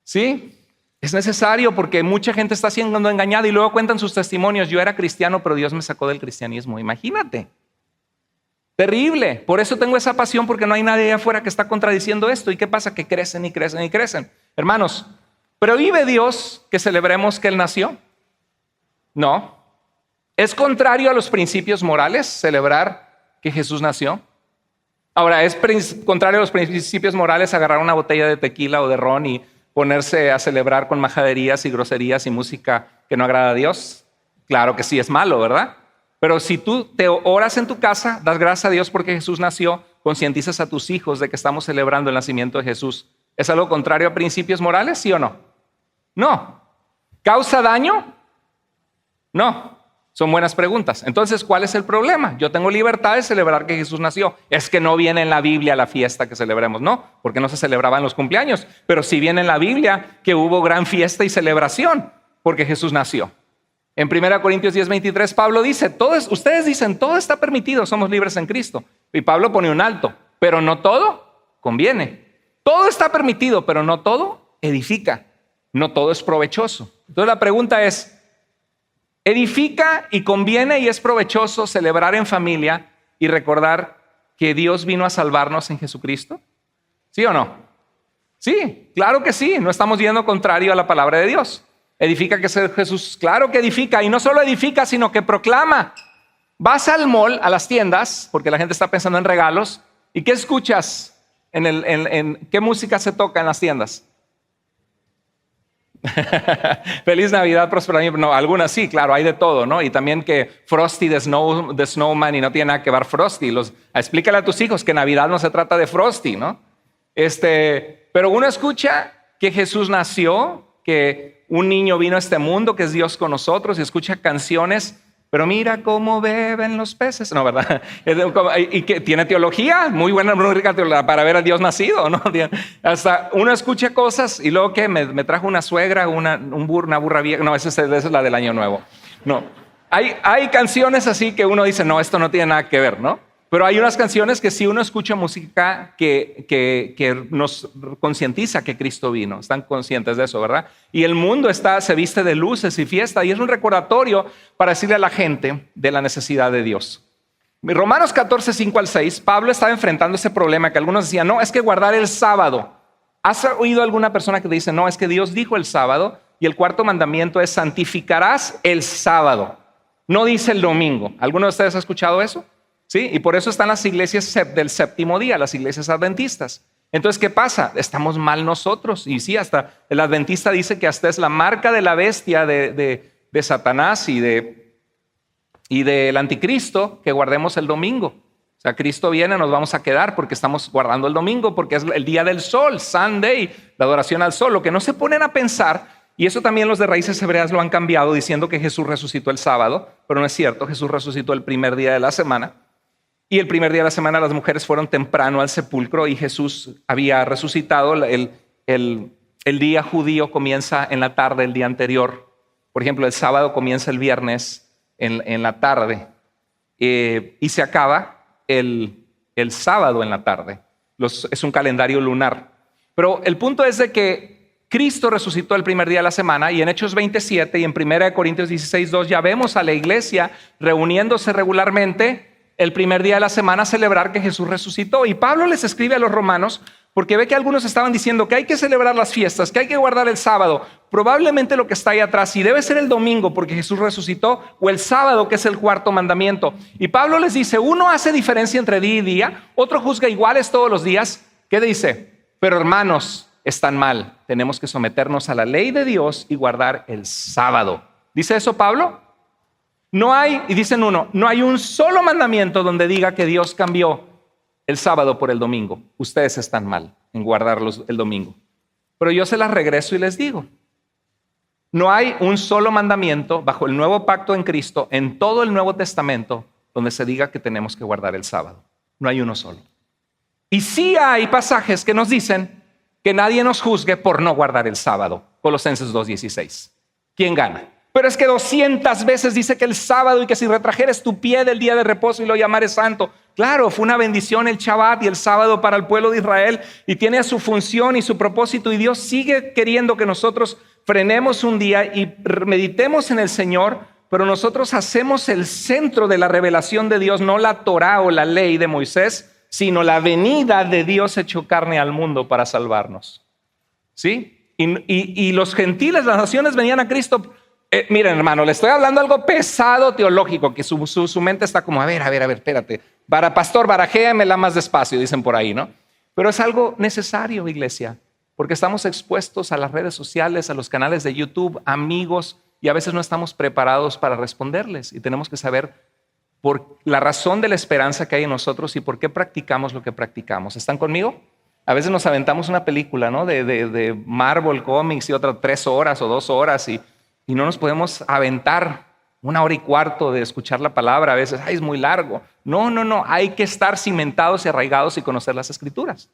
Speaker 1: ¿Sí? Es necesario, porque mucha gente está siendo engañada y luego cuentan sus testimonios. Yo era cristiano, pero Dios me sacó del cristianismo. Imagínate. Terrible. Por eso tengo esa pasión, porque no hay nadie allá afuera que está contradiciendo esto. ¿Y qué pasa? Que crecen y crecen y crecen. Hermanos, ¿prohíbe Dios que celebremos que Él nació? No. ¿Es contrario a los principios morales celebrar que Jesús nació? Ahora, ¿es contrario a los principios morales agarrar una botella de tequila o de ron y ponerse a celebrar con majaderías y groserías y música que no agrada a Dios? Claro que sí, es malo, ¿verdad? Pero si tú te oras en tu casa, das gracias a Dios porque Jesús nació, concientizas a tus hijos de que estamos celebrando el nacimiento de Jesús, ¿es algo contrario a principios morales, sí o no? No. ¿Causa daño? No. Son buenas preguntas. Entonces, ¿cuál es el problema? Yo tengo libertad de celebrar que Jesús nació. Es que no viene en la Biblia la fiesta que celebremos. No, porque no se celebraban los cumpleaños. Pero sí viene en la Biblia que hubo gran fiesta y celebración porque Jesús nació. En 1 Corintios 10:23, Pablo dice, ustedes dicen, todo está permitido, somos libres en Cristo. Y Pablo pone un alto, pero no todo conviene. Todo está permitido, pero no todo edifica. No todo es provechoso. Entonces la pregunta es, ¿edifica y conviene y es provechoso celebrar en familia y recordar que Dios vino a salvarnos en Jesucristo? ¿Sí o no? Sí, claro que sí. No estamos yendo contrario a la palabra de Dios. ¿Edifica que es Jesús? Claro que edifica. Y no solo edifica, sino que proclama. Vas al mall, a las tiendas, porque la gente está pensando en regalos. ¿Y qué escuchas? ¿Qué música se toca en las tiendas? Feliz Navidad, próspero año. No, algunas sí, claro, hay de todo, ¿no? Y también que Frosty the Snowman, y no tiene nada que ver Frosty. Explícale a tus hijos que Navidad no se trata de Frosty, ¿no? Pero uno escucha que Jesús nació, que un niño vino a este mundo, que es Dios con nosotros, y escucha canciones, pero mira cómo beben los peces. No, ¿verdad? Y que tiene teología, muy buena, muy rica teología para ver a Dios nacido, ¿no? Hasta uno escucha cosas y luego que me trajo una suegra, una burra vieja. No, esa es la del Año Nuevo. No, hay canciones así que uno dice, no, esto no tiene nada que ver, ¿no? Pero hay unas canciones que sí uno escucha música que nos concientiza que Cristo vino. Están conscientes de eso, ¿verdad? Y el mundo se viste de luces y fiesta, y es un recordatorio para decirle a la gente de la necesidad de Dios. En Romanos 14, 5 al 6, Pablo estaba enfrentando ese problema que algunos decían, no, es que guardar el sábado. ¿Has oído alguna persona que te dice, no, es que Dios dijo el sábado y el 4º mandamiento es santificarás el sábado? No dice el domingo. ¿Alguno de ustedes ha escuchado eso? ¿Sí? Y por eso están las iglesias del 7º día, las iglesias adventistas. Entonces, ¿qué pasa? Estamos mal nosotros. Y sí, hasta el adventista dice que hasta es la marca de la bestia de Satanás y del anticristo que guardemos el domingo. O sea, Cristo viene, nos vamos a quedar porque estamos guardando el domingo, porque es el día del sol, Sunday, la adoración al sol. Lo que no se ponen a pensar, y eso también los de Raíces Hebreas lo han cambiado diciendo que Jesús resucitó el sábado, pero no es cierto, Jesús resucitó el primer día de la semana. Y el primer día de la semana las mujeres fueron temprano al sepulcro y Jesús había resucitado. El día judío comienza en la tarde el día anterior. Por ejemplo, el sábado comienza el viernes en la tarde y se acaba el sábado en la tarde. es un calendario lunar. Pero el punto es de que Cristo resucitó el primer día de la semana y en Hechos 27 y en 1 Corintios 16:2 ya vemos a la iglesia reuniéndose regularmente el primer día de la semana a celebrar que Jesús resucitó. Y Pablo les escribe a los romanos porque ve que algunos estaban diciendo que hay que celebrar las fiestas, que hay que guardar el sábado. Probablemente lo que está ahí atrás, y debe ser el domingo porque Jesús resucitó, o el sábado que es el cuarto mandamiento. Y Pablo les dice, uno hace diferencia entre día y día, otro juzga iguales todos los días. ¿Qué dice? Pero hermanos, están mal. Tenemos que someternos a la ley de Dios y guardar el sábado. ¿Dice eso Pablo? No hay, y dicen uno, no hay un solo mandamiento donde diga que Dios cambió el sábado por el domingo. Ustedes están mal en guardarlos el domingo. Pero yo se las regreso y les digo, no hay un solo mandamiento bajo el nuevo pacto en Cristo, en todo el Nuevo Testamento, donde se diga que tenemos que guardar el sábado. No hay uno solo. Y sí hay pasajes que nos dicen que nadie nos juzgue por no guardar el sábado. Colosenses 2:16. ¿Quién gana? Pero es que 200 veces dice que el sábado y que si retrajeres tu pie del día de reposo y lo llamares santo. Claro, fue una bendición el Shabbat y el sábado para el pueblo de Israel y tiene su función y su propósito, y Dios sigue queriendo que nosotros frenemos un día y meditemos en el Señor, pero nosotros hacemos el centro de la revelación de Dios, no la Torá o la ley de Moisés, sino la venida de Dios hecho carne al mundo para salvarnos. ¿Sí? Y los gentiles, las naciones venían a Cristo. Miren, hermano, le estoy hablando algo pesado teológico, que su mente está como, a ver, espérate. Pastor, barajéamela más despacio, dicen por ahí, ¿no? Pero es algo necesario, iglesia, porque estamos expuestos a las redes sociales, a los canales de YouTube, amigos, y a veces no estamos preparados para responderles. Y tenemos que saber por la razón de la esperanza que hay en nosotros y por qué practicamos lo que practicamos. ¿Están conmigo? A veces nos aventamos una película, ¿no? de Marvel Comics y otra 3 horas o 2 horas y no nos podemos aventar 1 hora y cuarto de escuchar la palabra. A veces, es muy largo. No. Hay que estar cimentados y arraigados y conocer las Escrituras.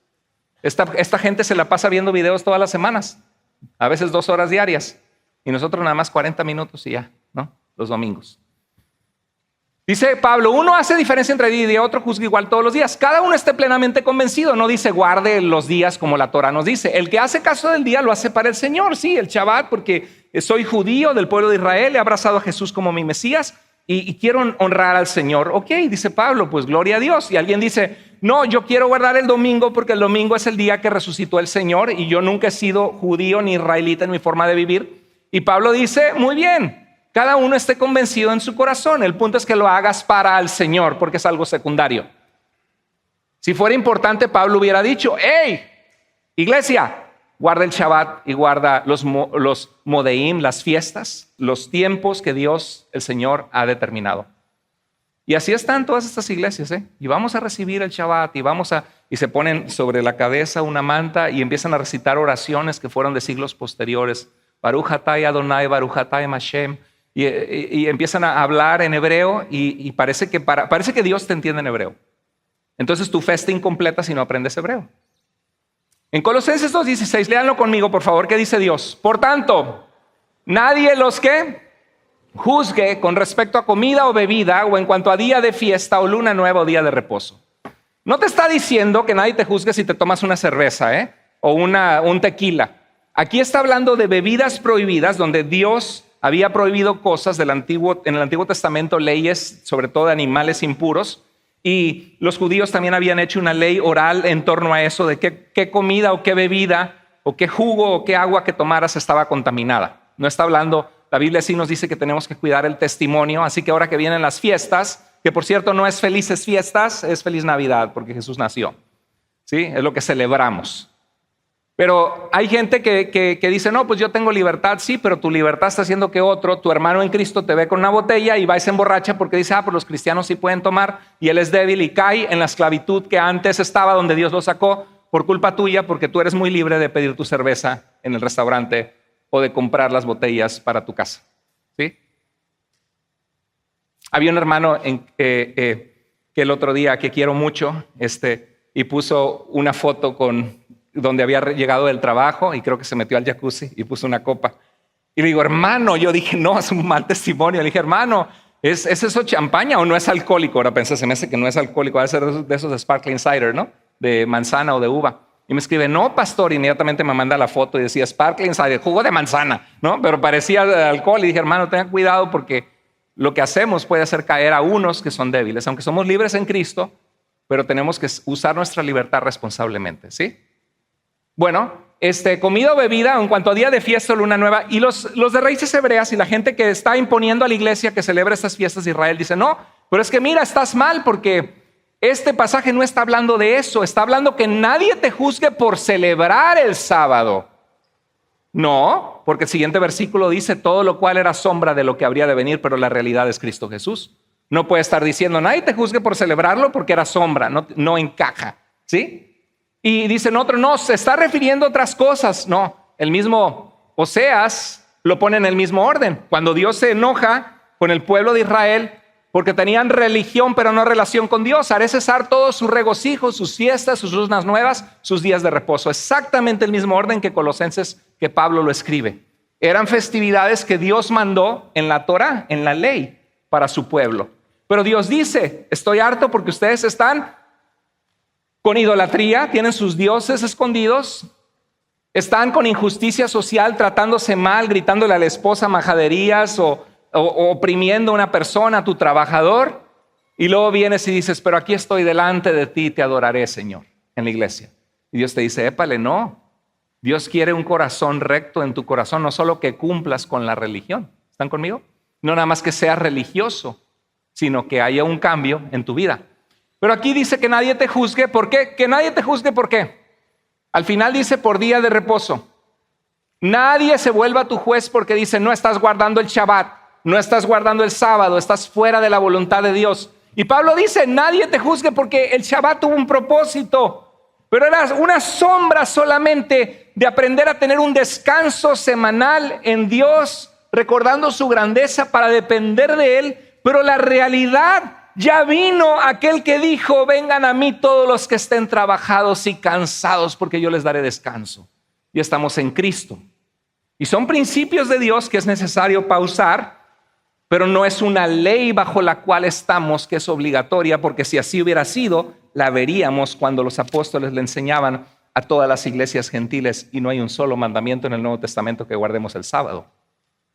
Speaker 1: Esta gente se la pasa viendo videos todas las semanas, a veces 2 horas diarias. Y nosotros nada más 40 minutos y ya, ¿no? Los domingos. Dice Pablo, uno hace diferencia entre día y día, otro juzga igual todos los días. Cada uno esté plenamente convencido. No dice guarde los días como la Torah nos dice. El que hace caso del día lo hace para el Señor. Sí, el Shabbat, porque soy judío del pueblo de Israel, he abrazado a Jesús como mi Mesías y quiero honrar al Señor. Ok, dice Pablo, pues gloria a Dios. Y alguien dice, no, yo quiero guardar el domingo porque el domingo es el día que resucitó el Señor y yo nunca he sido judío ni israelita en mi forma de vivir. Y Pablo dice, muy bien. Cada uno esté convencido en su corazón. El punto es que lo hagas para el Señor, porque es algo secundario. Si fuera importante, Pablo hubiera dicho, hey, iglesia, guarda el Shabbat y guarda los modeim, las fiestas, los tiempos que Dios, el Señor, ha determinado. Y así están todas estas iglesias, y vamos a recibir el Shabbat y se ponen sobre la cabeza una manta y empiezan a recitar oraciones que fueron de siglos posteriores. Baruch atah Adonai, Baruch atah Hashem. Y empiezan a hablar en hebreo y parece que Dios te entiende en hebreo. Entonces tu fe está incompleta si no aprendes hebreo. En Colosenses 2:16, léanlo conmigo por favor, ¿qué dice Dios? Por tanto, nadie los que juzgue con respecto a comida o bebida o en cuanto a día de fiesta o luna nueva o día de reposo. No te está diciendo que nadie te juzgue si te tomas una cerveza o un tequila. Aquí está hablando de bebidas prohibidas donde Dios había prohibido cosas en el Antiguo Testamento, leyes, sobre todo de animales impuros, y los judíos también habían hecho una ley oral en torno a eso, de qué comida o qué bebida o qué jugo o qué agua que tomaras estaba contaminada. No está hablando, la Biblia sí nos dice que tenemos que cuidar el testimonio, así que ahora que vienen las fiestas, que por cierto no es felices fiestas, es feliz Navidad, porque Jesús nació. ¿Sí? Es lo que celebramos. Pero hay gente que dice, no, pues yo tengo libertad, sí, pero tu libertad está haciendo que tu hermano en Cristo, te ve con una botella y va y se emborracha porque dice, pues los cristianos sí pueden tomar y él es débil y cae en la esclavitud que antes estaba donde Dios lo sacó por culpa tuya, porque tú eres muy libre de pedir tu cerveza en el restaurante o de comprar las botellas para tu casa. ¿Sí? Había un hermano que el otro día que quiero mucho y puso una foto donde había llegado del trabajo y creo que se metió al jacuzzi y puso una copa. Y le digo, hermano, yo dije, no, es un mal testimonio. Le dije, hermano, ¿es eso champaña o no es alcohólico? Ahora pensé, se me hace que no es alcohólico, va a ser de esos de Sparkling Cider, ¿no? de manzana o de uva. Y me escribe, no, pastor, inmediatamente me manda la foto y decía sparkling, jugo de manzana, ¿no? Pero parecía alcohol y dije, hermano, tenga cuidado porque lo que hacemos puede hacer caer a unos que son débiles, aunque somos libres en Cristo, pero tenemos que usar nuestra libertad responsablemente, ¿sí? Bueno, comida o bebida en cuanto a día de fiesta o luna nueva, y los de raíces hebreas y la gente que está imponiendo a la iglesia que celebra estas fiestas de Israel dice, no, pero es que mira, estás mal porque este pasaje no está hablando de eso, está hablando que nadie te juzgue por celebrar el sábado. No, porque el siguiente versículo dice todo lo cual era sombra de lo que habría de venir, pero la realidad es Cristo Jesús. No puede estar diciendo nadie te juzgue por celebrarlo porque era sombra, no encaja, ¿sí? Y dicen otro, no, se está refiriendo a otras cosas. No, el mismo Oseas lo pone en el mismo orden. Cuando Dios se enoja con el pueblo de Israel porque tenían religión pero no relación con Dios, haré cesar todos sus regocijos, sus fiestas, sus lunas nuevas, sus días de reposo. Exactamente el mismo orden que Colosenses, que Pablo lo escribe. Eran festividades que Dios mandó en la Torá, en la ley, para su pueblo. Pero Dios dice, estoy harto porque ustedes están con idolatría, tienen sus dioses escondidos, están con injusticia social, tratándose mal, gritándole a la esposa majaderías o oprimiendo a una persona, a tu trabajador, y luego vienes y dices, pero aquí estoy delante de ti, te adoraré, Señor, en la iglesia. Y Dios te dice, épale, no. Dios quiere un corazón recto en tu corazón, no solo que cumplas con la religión. ¿Están conmigo? No nada más que seas religioso, sino que haya un cambio en tu vida. Pero aquí dice que nadie te juzgue. ¿Por qué? Que nadie te juzgue, ¿por qué? Al final dice por día de reposo. Nadie se vuelva tu juez porque dice no estás guardando el Shabbat, no estás guardando el sábado, estás fuera de la voluntad de Dios. Y Pablo dice nadie te juzgue porque el Shabbat tuvo un propósito, pero era una sombra solamente de aprender a tener un descanso semanal en Dios, recordando su grandeza para depender de Él. Pero la realidad, ya vino aquel que dijo, vengan a mí todos los que estén trabajados y cansados, porque yo les daré descanso. Y estamos en Cristo. Y son principios de Dios que es necesario pausar, pero no es una ley bajo la cual estamos que es obligatoria, porque si así hubiera sido, la veríamos cuando los apóstoles le enseñaban a todas las iglesias gentiles y no hay un solo mandamiento en el Nuevo Testamento que guardemos el sábado,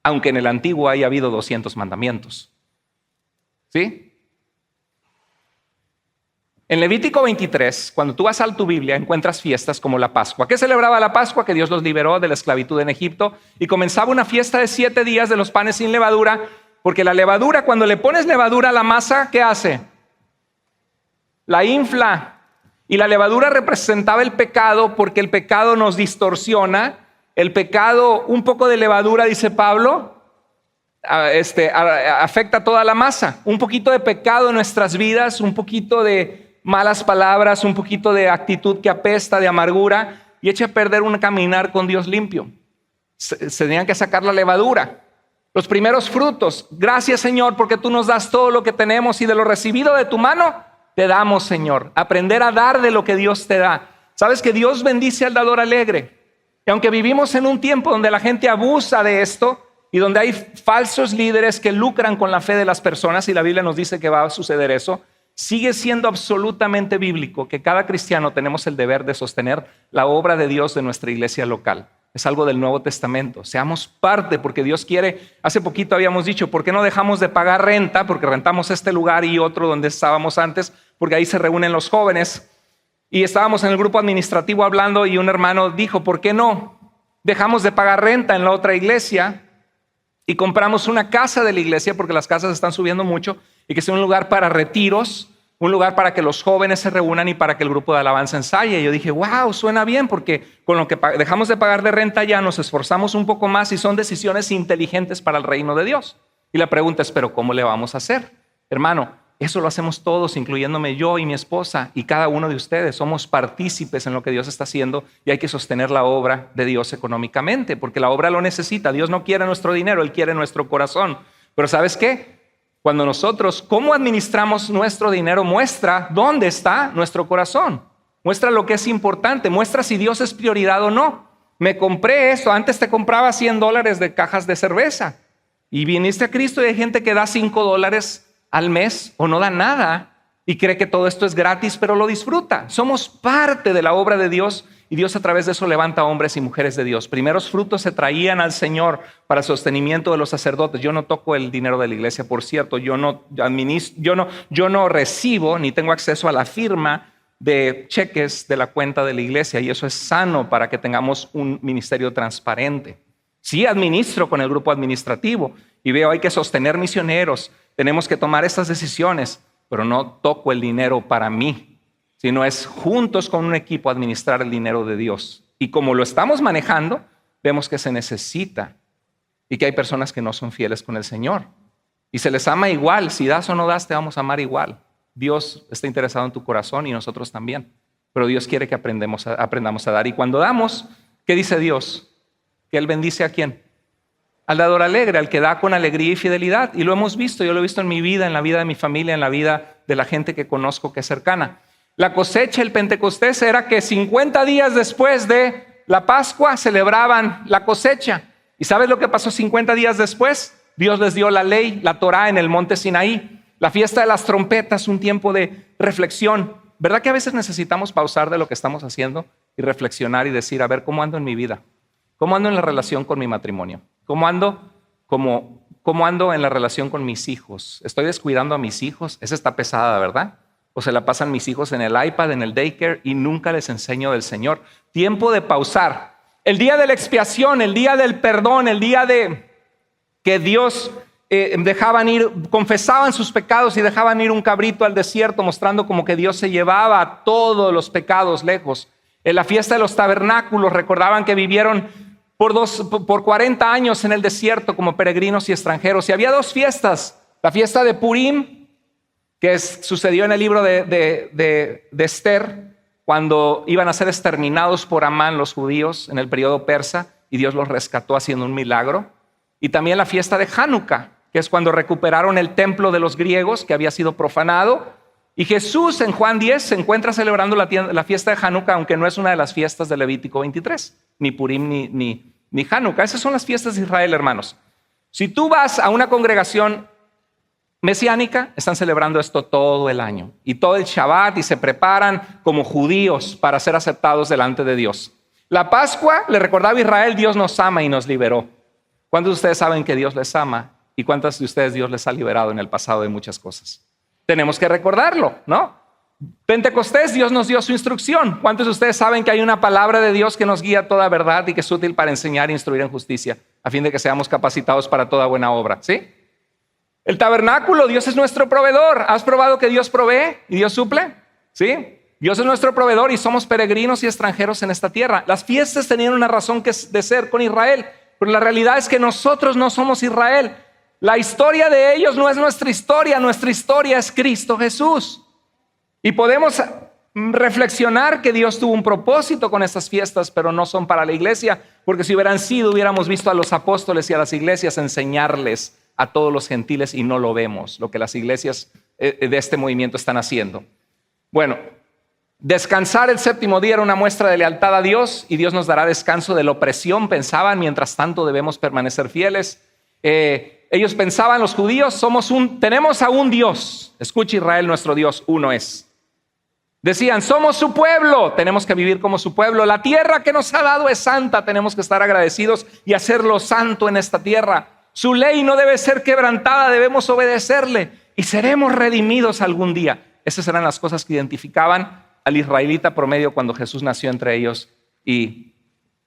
Speaker 1: aunque en el Antiguo haya habido 200 mandamientos. ¿Sí? En Levítico 23, cuando tú vas a tu Biblia, encuentras fiestas como la Pascua. ¿Qué celebraba la Pascua? Que Dios los liberó de la esclavitud en Egipto y comenzaba una fiesta de 7 días de los panes sin levadura, porque la levadura, cuando le pones levadura a la masa, ¿qué hace? La infla. Y la levadura representaba el pecado, porque el pecado nos distorsiona. El pecado, un poco de levadura, dice Pablo, afecta toda la masa. Un poquito de pecado en nuestras vidas, un poquito de malas palabras, un poquito de actitud que apesta, de amargura, y echa a perder un caminar con Dios limpio. Se tenían que sacar la levadura. Los primeros frutos, gracias Señor porque tú nos das todo lo que tenemos y de lo recibido de tu mano te damos, Señor. Aprender a dar de lo que Dios te da. Sabes que Dios bendice al dador alegre. Y aunque vivimos en un tiempo donde la gente abusa de esto y donde hay falsos líderes que lucran con la fe de las personas, y la Biblia nos dice que va a suceder eso, sigue siendo absolutamente bíblico que cada cristiano tenemos el deber de sostener la obra de Dios de nuestra iglesia local. Es algo del Nuevo Testamento. Seamos parte porque Dios quiere. Hace poquito habíamos dicho, ¿por qué no dejamos de pagar renta? Porque rentamos este lugar y otro donde estábamos antes, porque ahí se reúnen los jóvenes. Y estábamos en el grupo administrativo hablando y un hermano dijo, ¿por qué no dejamos de pagar renta en la otra iglesia y compramos una casa de la iglesia? Porque las casas están subiendo mucho y que sea un lugar para retiros, un lugar para que los jóvenes se reúnan y para que el grupo de alabanza ensaye. Y yo dije, wow, suena bien, porque con lo que dejamos de pagar de renta ya nos esforzamos un poco más y son decisiones inteligentes para el reino de Dios. Y la pregunta es, ¿pero cómo le vamos a hacer? Hermano, eso lo hacemos todos, incluyéndome yo y mi esposa y cada uno de ustedes. Somos partícipes en lo que Dios está haciendo y hay que sostener la obra de Dios económicamente, porque la obra lo necesita. Dios no quiere nuestro dinero, Él quiere nuestro corazón. Pero ¿sabes qué? Cuando nosotros, cómo administramos nuestro dinero, muestra dónde está nuestro corazón. Muestra lo que es importante, muestra si Dios es prioridad o no. Me compré esto, antes te compraba $100 de cajas de cerveza. Y viniste a Cristo y hay gente que da $5 al mes o no da nada y cree que todo esto es gratis, pero lo disfruta. Somos parte de la obra de Dios y Dios a través de eso levanta hombres y mujeres de Dios. Primeros frutos se traían al Señor para el sostenimiento de los sacerdotes. Yo no toco el dinero de la iglesia, por cierto. Yo no recibo ni tengo acceso a la firma de cheques de la cuenta de la iglesia, y eso es sano para que tengamos un ministerio transparente. Sí administro con el grupo administrativo y veo hay que sostener misioneros, tenemos que tomar estas decisiones, pero no toco el dinero para mí, sino es juntos con un equipo administrar el dinero de Dios. Y como lo estamos manejando, vemos que se necesita y que hay personas que no son fieles con el Señor. Y se les ama igual, si das o no das, te vamos a amar igual. Dios está interesado en tu corazón y nosotros también. Pero Dios quiere que aprendamos a dar. Y cuando damos, ¿qué dice Dios? Que Él bendice ¿a quién? Al dador alegre, al que da con alegría y fidelidad. Y lo hemos visto, yo lo he visto en mi vida, en la vida de mi familia, en la vida de la gente que conozco que es cercana. La cosecha, el Pentecostés, era que 50 días después de la Pascua celebraban la cosecha. ¿Y sabes lo que pasó 50 días después? Dios les dio la ley, la Torá en el monte Sinaí. La fiesta de las trompetas, un tiempo de reflexión. ¿Verdad que a veces necesitamos pausar de lo que estamos haciendo y reflexionar y decir, a ver, ¿cómo ando en mi vida? ¿Cómo ando en la relación con mi matrimonio? ¿Cómo ando en la relación con mis hijos? ¿Estoy descuidando a mis hijos? Esa está pesada, ¿verdad? O se la pasan mis hijos en el iPad, en el daycare y nunca les enseño del Señor. Tiempo de pausar. El día de la expiación, el día del perdón, el día de que Dios dejaban ir, confesaban sus pecados y dejaban ir un cabrito al desierto, mostrando como que Dios se llevaba todos los pecados lejos. En la fiesta de los tabernáculos recordaban que vivieron por 40 años en el desierto como peregrinos y extranjeros. Y había dos fiestas, la fiesta de Purim, que sucedió en el libro de Esther, cuando iban a ser exterminados por Amán los judíos en el periodo persa, y Dios los rescató haciendo un milagro. Y también la fiesta de Hanukkah, que es cuando recuperaron el templo de los griegos que había sido profanado. Y Jesús en Juan 10 se encuentra celebrando la fiesta de Hanukkah, aunque no es una de las fiestas de Levítico 23, ni Purim ni Hanukkah. Esas son las fiestas de Israel, hermanos. Si tú vas a una congregación mesiánica, están celebrando esto todo el año y todo el Shabbat, y se preparan como judíos para ser aceptados delante de Dios. La Pascua le recordaba a Israel, Dios nos ama y nos liberó. ¿Cuántos de ustedes saben que Dios les ama? ¿Y cuántas de ustedes Dios les ha liberado en el pasado de muchas cosas? Tenemos que recordarlo, ¿no? Pentecostés, Dios nos dio su instrucción. ¿Cuántos de ustedes saben que hay una palabra de Dios que nos guía a toda verdad y que es útil para enseñar e instruir en justicia, a fin de que seamos capacitados para toda buena obra? ¿Sí? El tabernáculo, Dios es nuestro proveedor. ¿Has probado que Dios provee y Dios suple? ¿Sí? Dios es nuestro proveedor y somos peregrinos y extranjeros en esta tierra. Las fiestas tenían una razón de ser con Israel, pero la realidad es que nosotros no somos Israel. La historia de ellos no es nuestra historia es Cristo Jesús. Y podemos reflexionar que Dios tuvo un propósito con estas fiestas, pero no son para la iglesia, porque si hubieran sido, hubiéramos visto a los apóstoles y a las iglesias enseñarles a todos los gentiles, y no lo vemos, lo que las iglesias de este movimiento están haciendo. Bueno, descansar el séptimo día era una muestra de lealtad a Dios, y Dios nos dará descanso de la opresión, pensaban. Mientras tanto debemos permanecer fieles. Ellos pensaban, los judíos, tenemos a un Dios. Escucha, Israel, nuestro Dios uno es. Decían, somos su pueblo, tenemos que vivir como su pueblo. La tierra que nos ha dado es santa, tenemos que estar agradecidos y hacerlo santo en esta tierra. Su ley no debe ser quebrantada, debemos obedecerle y seremos redimidos algún día. Esas eran las cosas que identificaban al israelita promedio cuando Jesús nació entre ellos y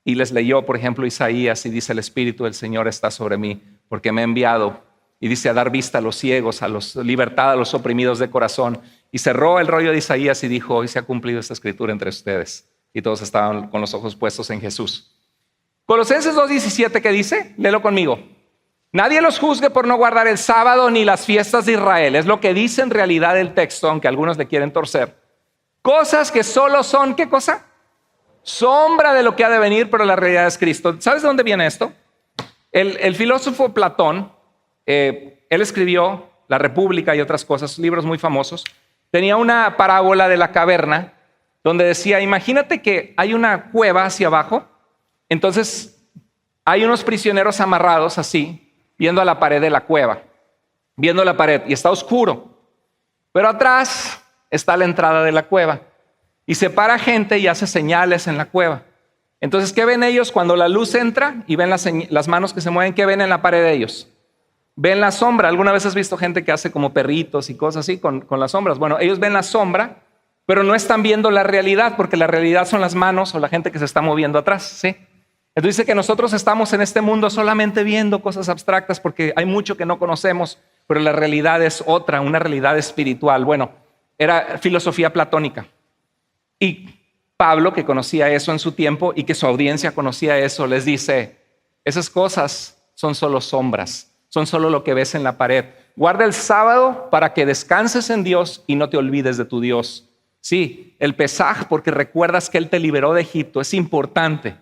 Speaker 1: les leyó, por ejemplo, Isaías, y dice, el Espíritu del Señor está sobre mí porque me ha enviado, y dice, a dar vista a los ciegos, libertad a los oprimidos de corazón. Y cerró el rollo de Isaías y dijo, hoy se ha cumplido esta escritura entre ustedes. Y todos estaban con los ojos puestos en Jesús. Colosenses 2:17, ¿qué dice? Léelo conmigo. Nadie los juzgue por no guardar el sábado ni las fiestas de Israel. Es lo que dice en realidad el texto, aunque algunos le quieren torcer. Cosas que solo son, ¿qué cosa? Sombra de lo que ha de venir, pero la realidad es Cristo. ¿Sabes de dónde viene esto? El filósofo Platón, él escribió La República y otras cosas, libros muy famosos. Tenía una parábola de la caverna donde decía, imagínate que hay una cueva hacia abajo, entonces hay unos prisioneros amarrados así, viendo a la pared de la cueva, viendo la pared, y está oscuro. Pero atrás está a la entrada de la cueva. Y separa gente y hace señales en la cueva. Entonces, ¿qué ven ellos cuando la luz entra y ven las manos que se mueven? ¿Qué ven en la pared de ellos? Ven la sombra. ¿Alguna vez has visto gente que hace como perritos y cosas así con las sombras? Bueno, ellos ven la sombra, pero no están viendo la realidad, porque la realidad son las manos o la gente que se está moviendo atrás, ¿sí? Entonces dice que nosotros estamos en este mundo solamente viendo cosas abstractas porque hay mucho que no conocemos, pero la realidad es otra, una realidad espiritual. Bueno, era filosofía platónica. Y Pablo, que conocía eso en su tiempo y que su audiencia conocía eso, les dice, esas cosas son solo sombras, son solo lo que ves en la pared. Guarda el sábado para que descanses en Dios y no te olvides de tu Dios. Sí, el Pesaj, porque recuerdas que Él te liberó de Egipto, es importante.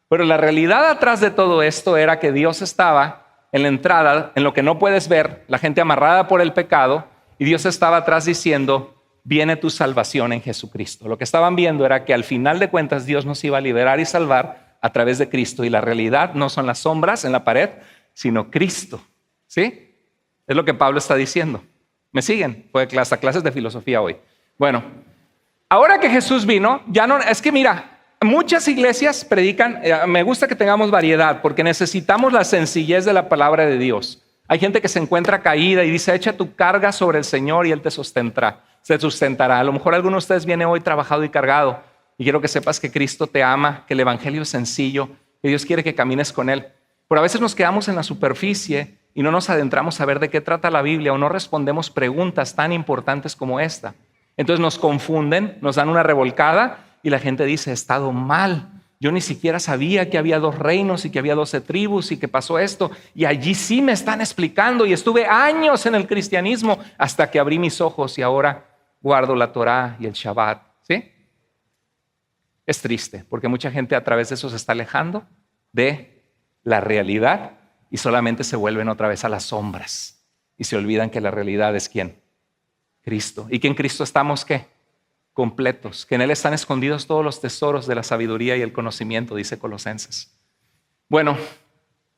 Speaker 1: Pero la realidad atrás de todo esto era que Dios estaba en la entrada, en lo que no puedes ver, la gente amarrada por el pecado, y Dios estaba atrás diciendo, viene tu salvación en Jesucristo. Lo que estaban viendo era que al final de cuentas Dios nos iba a liberar y salvar a través de Cristo, y la realidad no son las sombras en la pared, sino Cristo. ¿Sí? Es lo que Pablo está diciendo. ¿Me siguen? Fue hasta clases de filosofía hoy. Bueno, ahora que Jesús vino, ya no, es que mira, muchas iglesias predican, me gusta que tengamos variedad porque necesitamos la sencillez de la palabra de Dios. Hay gente que se encuentra caída y dice, echa tu carga sobre el Señor y Él te sustentará. A lo mejor alguno de ustedes viene hoy trabajado y cargado y quiero que sepas que Cristo te ama, que el evangelio es sencillo, que Dios quiere que camines con Él. Pero a veces nos quedamos en la superficie y no nos adentramos a ver de qué trata la Biblia o no respondemos preguntas tan importantes como esta. Entonces nos confunden, nos dan una revolcada y la gente dice, he estado mal. Yo ni siquiera sabía que había 2 reinos y que había 12 tribus y que pasó esto. Y allí sí me están explicando y estuve años en el cristianismo hasta que abrí mis ojos y ahora guardo la Torá y el Shabbat. ¿Sí? Es triste porque mucha gente a través de eso se está alejando de la realidad y solamente se vuelven otra vez a las sombras y se olvidan que la realidad es ¿quién? Cristo. ¿Y que en Cristo estamos qué? Completos, que en Él están escondidos todos los tesoros de la sabiduría y el conocimiento, dice Colosenses. Bueno,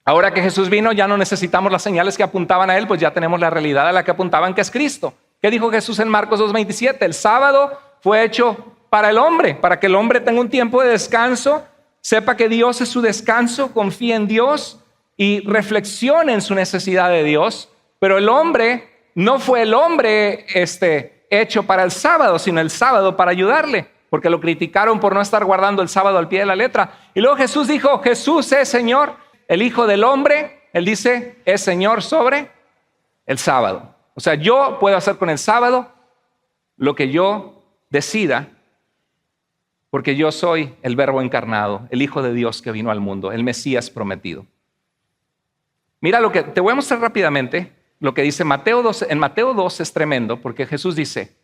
Speaker 1: ahora que Jesús vino, ya no necesitamos las señales que apuntaban a Él, pues ya tenemos la realidad a la que apuntaban, que es Cristo. ¿Qué dijo Jesús en Marcos 2:27? El sábado fue hecho para el hombre, para que el hombre tenga un tiempo de descanso, sepa que Dios es su descanso, confíe en Dios y reflexione en su necesidad de Dios. Pero el hombre no fue el hombre hecho para el sábado, sino el sábado para ayudarle, porque lo criticaron por no estar guardando el sábado al pie de la letra. Y luego Jesús dijo, Jesús es Señor, el Hijo del Hombre, Él dice, es Señor sobre el sábado. O sea, yo puedo hacer con el sábado lo que yo decida, porque yo soy el Verbo encarnado, el Hijo de Dios que vino al mundo, el Mesías prometido. Mira lo que te voy a mostrar rápidamente. Lo que dice Mateo 2, en Mateo 2 es tremendo porque Jesús dice,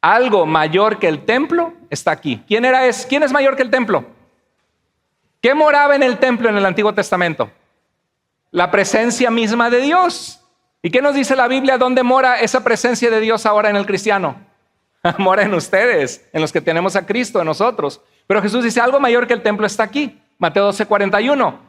Speaker 1: algo mayor que el templo está aquí. ¿Quién es mayor que el templo? ¿Qué moraba en el templo en el Antiguo Testamento? La presencia misma de Dios. ¿Y qué nos dice la Biblia? ¿Dónde mora esa presencia de Dios ahora en el cristiano? Mora en ustedes, en los que tenemos a Cristo, en nosotros. Pero Jesús dice, algo mayor que el templo está aquí. Mateo 12:41.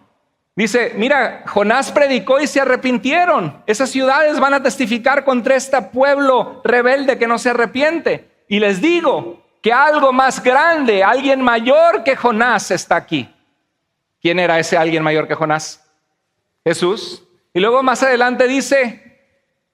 Speaker 1: Dice, mira, Jonás predicó y se arrepintieron. Esas ciudades van a testificar contra este pueblo rebelde que no se arrepiente. Y les digo que algo más grande, alguien mayor que Jonás está aquí. ¿Quién era ese alguien mayor que Jonás? Jesús. Y luego más adelante dice,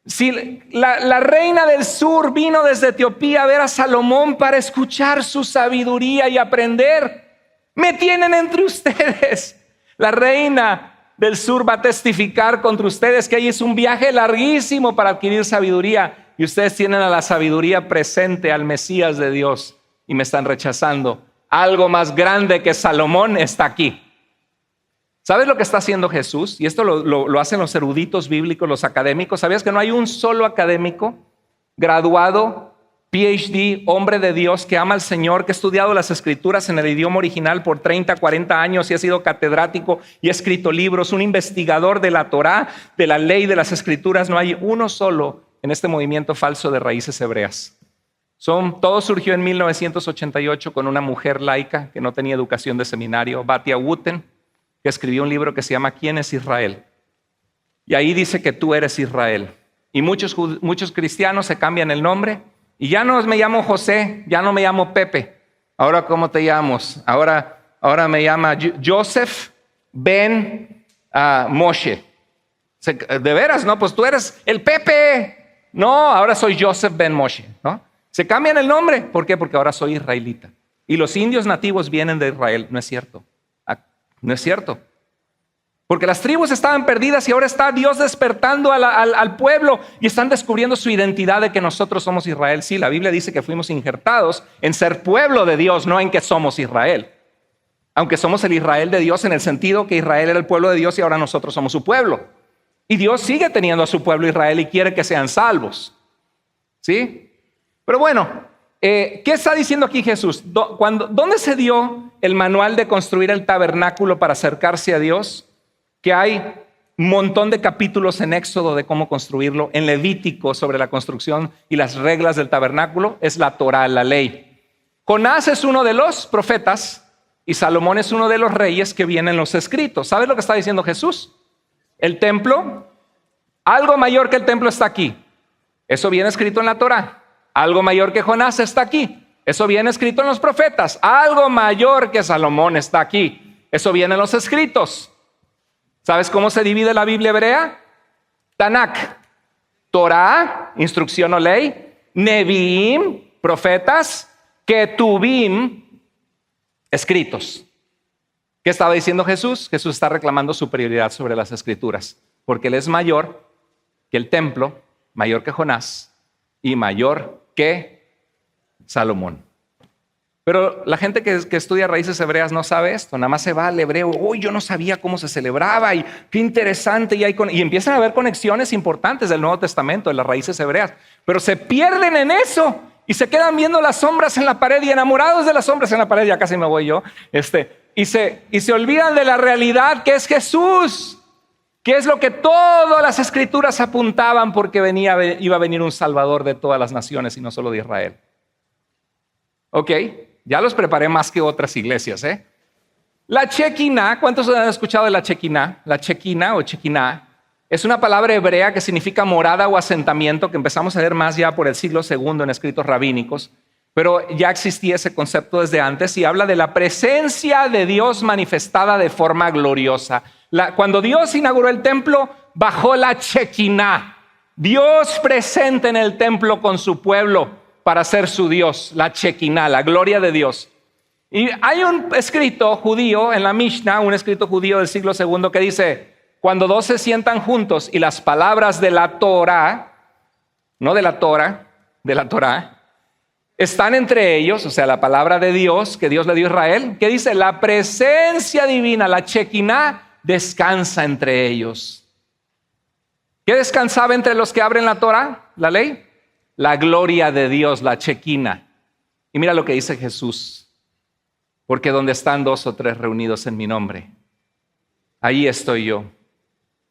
Speaker 1: si la reina del sur vino desde Etiopía a ver a Salomón para escuchar su sabiduría y aprender, me tienen entre ustedes. La reina del sur va a testificar contra ustedes que ahí es un viaje larguísimo para adquirir sabiduría y ustedes tienen a la sabiduría presente, al Mesías de Dios y me están rechazando. Algo más grande que Salomón está aquí. ¿Sabes lo que está haciendo Jesús? Y esto lo hacen los eruditos bíblicos, los académicos. ¿Sabías que no hay un solo académico graduado, PhD, hombre de Dios que ama al Señor, que ha estudiado las Escrituras en el idioma original por 30, 40 años y ha sido catedrático y ha escrito libros, un investigador de la Torá, de la ley de las Escrituras? No hay uno solo en este movimiento falso de raíces hebreas. Todo surgió en 1988 con una mujer laica que no tenía educación de seminario, Batia Wooten, que escribió un libro que se llama ¿Quién es Israel? Y ahí dice que tú eres Israel. Y muchos cristianos se cambian el nombre Y ya no me llamo José, ya no me llamo Pepe. Ahora, ¿cómo te llamas? Ahora me llama Joseph Ben Moshe. De veras, ¿no? Pues tú eres el Pepe. No, ahora soy Joseph Ben Moshe, ¿no? Se cambian el nombre. ¿Por qué? Porque ahora soy israelita. Y los indios nativos vienen de Israel. No es cierto. No es cierto. Porque las tribus estaban perdidas y ahora está Dios despertando al pueblo y están descubriendo su identidad de que nosotros somos Israel. Sí, la Biblia dice que fuimos injertados en ser pueblo de Dios, no en que somos Israel. Aunque somos el Israel de Dios en el sentido que Israel era el pueblo de Dios y ahora nosotros somos su pueblo. Y Dios sigue teniendo a su pueblo Israel y quiere que sean salvos. ¿Sí? Pero bueno, ¿qué está diciendo aquí Jesús? ¿Dónde se dio el manual de construir el tabernáculo para acercarse a Dios? Que hay un montón de capítulos en Éxodo de cómo construirlo, en Levítico sobre la construcción y las reglas del tabernáculo, es la Torá, la ley. Jonás es uno de los profetas y Salomón es uno de los reyes que vienen en los escritos. ¿Sabes lo que está diciendo Jesús? El templo, algo mayor que el templo está aquí. Eso viene escrito en la Torá. Algo mayor que Jonás está aquí. Eso viene escrito en los profetas. Algo mayor que Salomón está aquí. Eso viene en los escritos. ¿Sabes cómo se divide la Biblia hebrea? Tanakh, Torah, instrucción o ley, Neviim, profetas, Ketubim, escritos. ¿Qué estaba diciendo Jesús? Jesús está reclamando superioridad sobre las escrituras, porque Él es mayor que el templo, mayor que Jonás y mayor que Salomón. Pero la gente que estudia raíces hebreas no sabe esto, nada más se va al hebreo. Uy, yo no sabía cómo se celebraba y qué interesante. Y empiezan a haber conexiones importantes del Nuevo Testamento, de las raíces hebreas. Pero se pierden en eso y se quedan viendo las sombras en la pared y enamorados de las sombras en la pared. Ya casi me voy yo. Y se olvidan de la realidad que es Jesús, que es lo que todas las escrituras apuntaban porque iba a venir un Salvador de todas las naciones y no solo de Israel. Ok. Ya los preparé más que otras iglesias, ¿eh? La Shekinah, ¿cuántos han escuchado de la Shekinah? La Shekinah o Shekinah es una palabra hebrea que significa morada o asentamiento, que empezamos a ver más ya por el siglo II en escritos rabínicos, pero ya existía ese concepto desde antes y habla de la presencia de Dios manifestada de forma gloriosa. Cuando Dios inauguró el templo, bajó la Shekinah, Dios presente en el templo con su pueblo, para ser su Dios, la Shekinah, la gloria de Dios. Y hay un escrito judío en la Mishnah, un escrito judío del siglo II que dice, cuando dos se sientan juntos y las palabras de la Torah, no de la Torah, de la Torah, están entre ellos, o sea, la palabra de Dios que Dios le dio a Israel, que dice, la presencia divina, la Shekinah, descansa entre ellos. ¿Qué descansaba entre los que abren la Torah, la ley? La gloria de Dios, la Shekinah. Y mira lo que dice Jesús. Porque donde están dos o tres reunidos en mi nombre, ahí estoy yo,